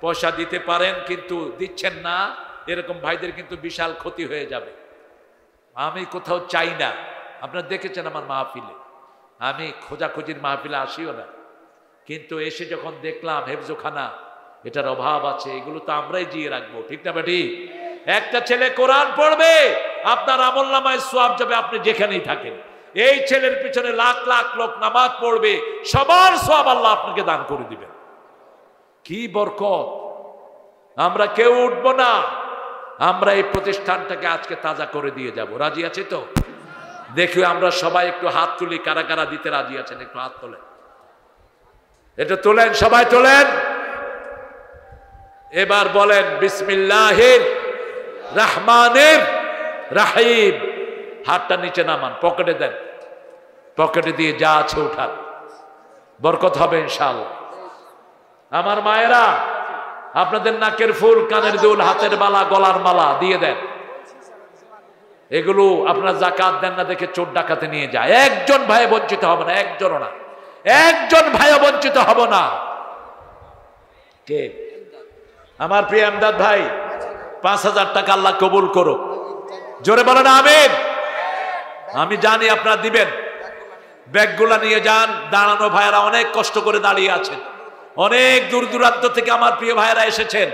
পয়সা দিতে পারেন কিন্তু দিচ্ছেন না, এরকম ভাইদের কিন্তু বিশাল ক্ষতি হয়ে যাবে। আমি কোথাও চাই না, আপনারা দেখেছেন আমার মাহফিলে, আমি খোঁজাখুঁজির মাহফিলে আসিও না, কিন্তু এসে যখন দেখলাম হেফজোখানা, এটার অভাব আছে, এগুলো তো আমরাই জিয়ে রাখবো, ঠিক না বেটি? একটা ছেলে কোরআন পড়বে, আপনার আমলনামায় সওয়াব যাবে আপনি যেখানেই থাকেন। এই ছেলের পিছনে লাখ লাখ লোক নামাজ পড়বে, সবার সওয়াব আল্লাহ আপনাকে দান করে দিবেন। কি বরকত! আমরা কেউ উঠবো না, আমরা এই প্রতিষ্ঠানটাকে আজকে তাজা করে দিয়ে যাব। রাজি আছে তো? দেখি আমরা সবাই একটু হাত তুলি, কারা কারা দিতে রাজি আছেন একটু হাত তোলেন, এটা তোলেন, সবাই তোলেন। এবার বলেন বিসমিল্লাহির রহমানির রহিম। হাতটা নিচে নামান, পকেটে দেন, পকেটে দিয়ে যা আছে উঠান, বরকত হবে ইনশাআল্লাহ। আমার মায়েরা, আপনাদের নাকের ফুল, কানের দুল, হাতের মালা, গলার মালা দিয়ে দেন। এগুলো আপনার জাকাত দেন না দেখে চোর ডাকাতে নিয়ে যায়। একজন ভাই বঞ্চিত হবে না, একজনও না, একজন ভাই বঞ্চিত হব না। কে? আমার প্রিয় এমদাদ ভাই, ৫,০০০ টাকা আল্লাহ কবুল করো, জোরে বলেন আমিন। আমি জানি আপনারা দিবেন, ব্যাগগুলা নিয়ে যান। দাঁড়ানো ভাইয়েরা অনেক কষ্ট করে দাঁড়িয়ে আছেন, অনেক দূর দূরান্ত থেকে আমার প্রিয় ভাইয়েরা এসেছেন।